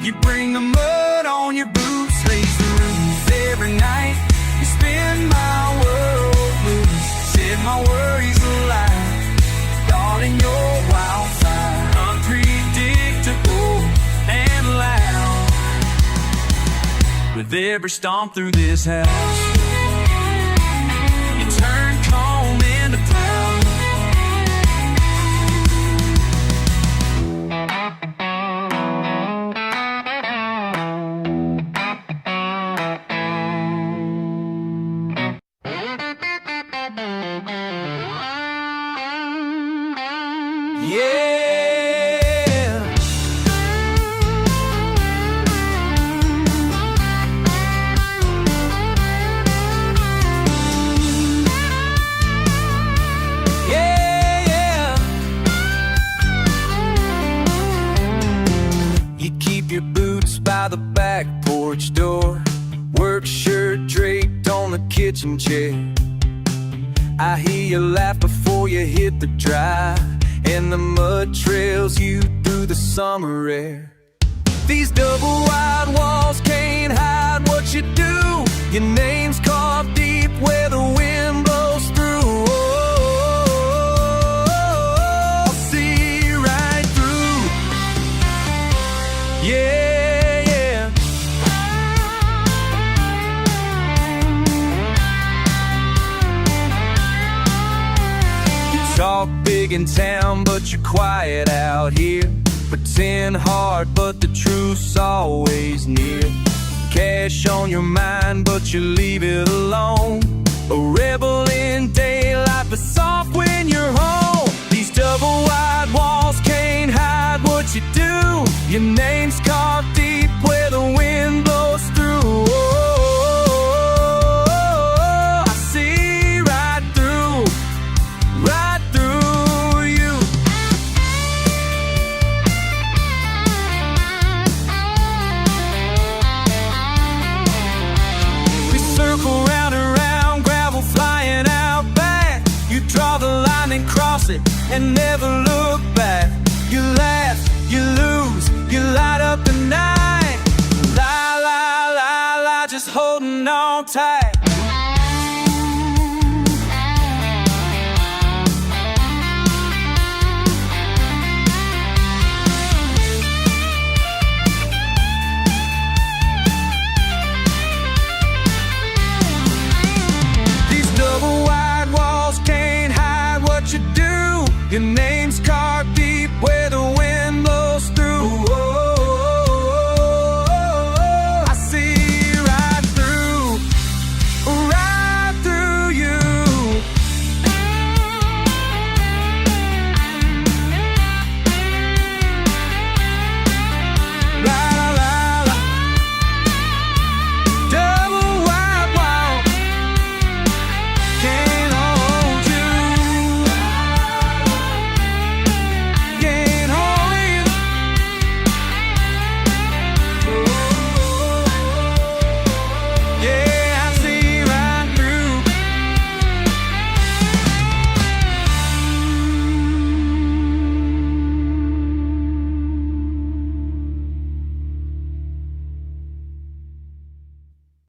You bring the mud on your boots, lace the roof. Every night you spin my world loose, set my worries alive. Darling, you're wildfire, unpredictable and loud. With every stomp through this house, you turn calm into cloud. Yeah. Your boots by the back porch door, work shirt draped on the kitchen chair. I hear you laugh before you hit the drive, and the mud trails you through the summer air. These double wide walls can't hide what you do. Your name's carved deep where the wind blows through. I'll see right through. Yeah, yeah. You talk big in town, but you're quiet out here. Pretend hard, but the truth's always near. Cash on your mind, but you leave it alone. A rebel in daylight, but soft when you're home. These double wide walls can't hide what you do. Your name's carved deep where the wind blows through. I see right through you. We circle round and round, gravel flying out back. You draw the line and cross it and never look back. You laugh, you lose, you light up the night. La, la, la, la, just holding on tight. These double wide walls can't hide what you do. Your name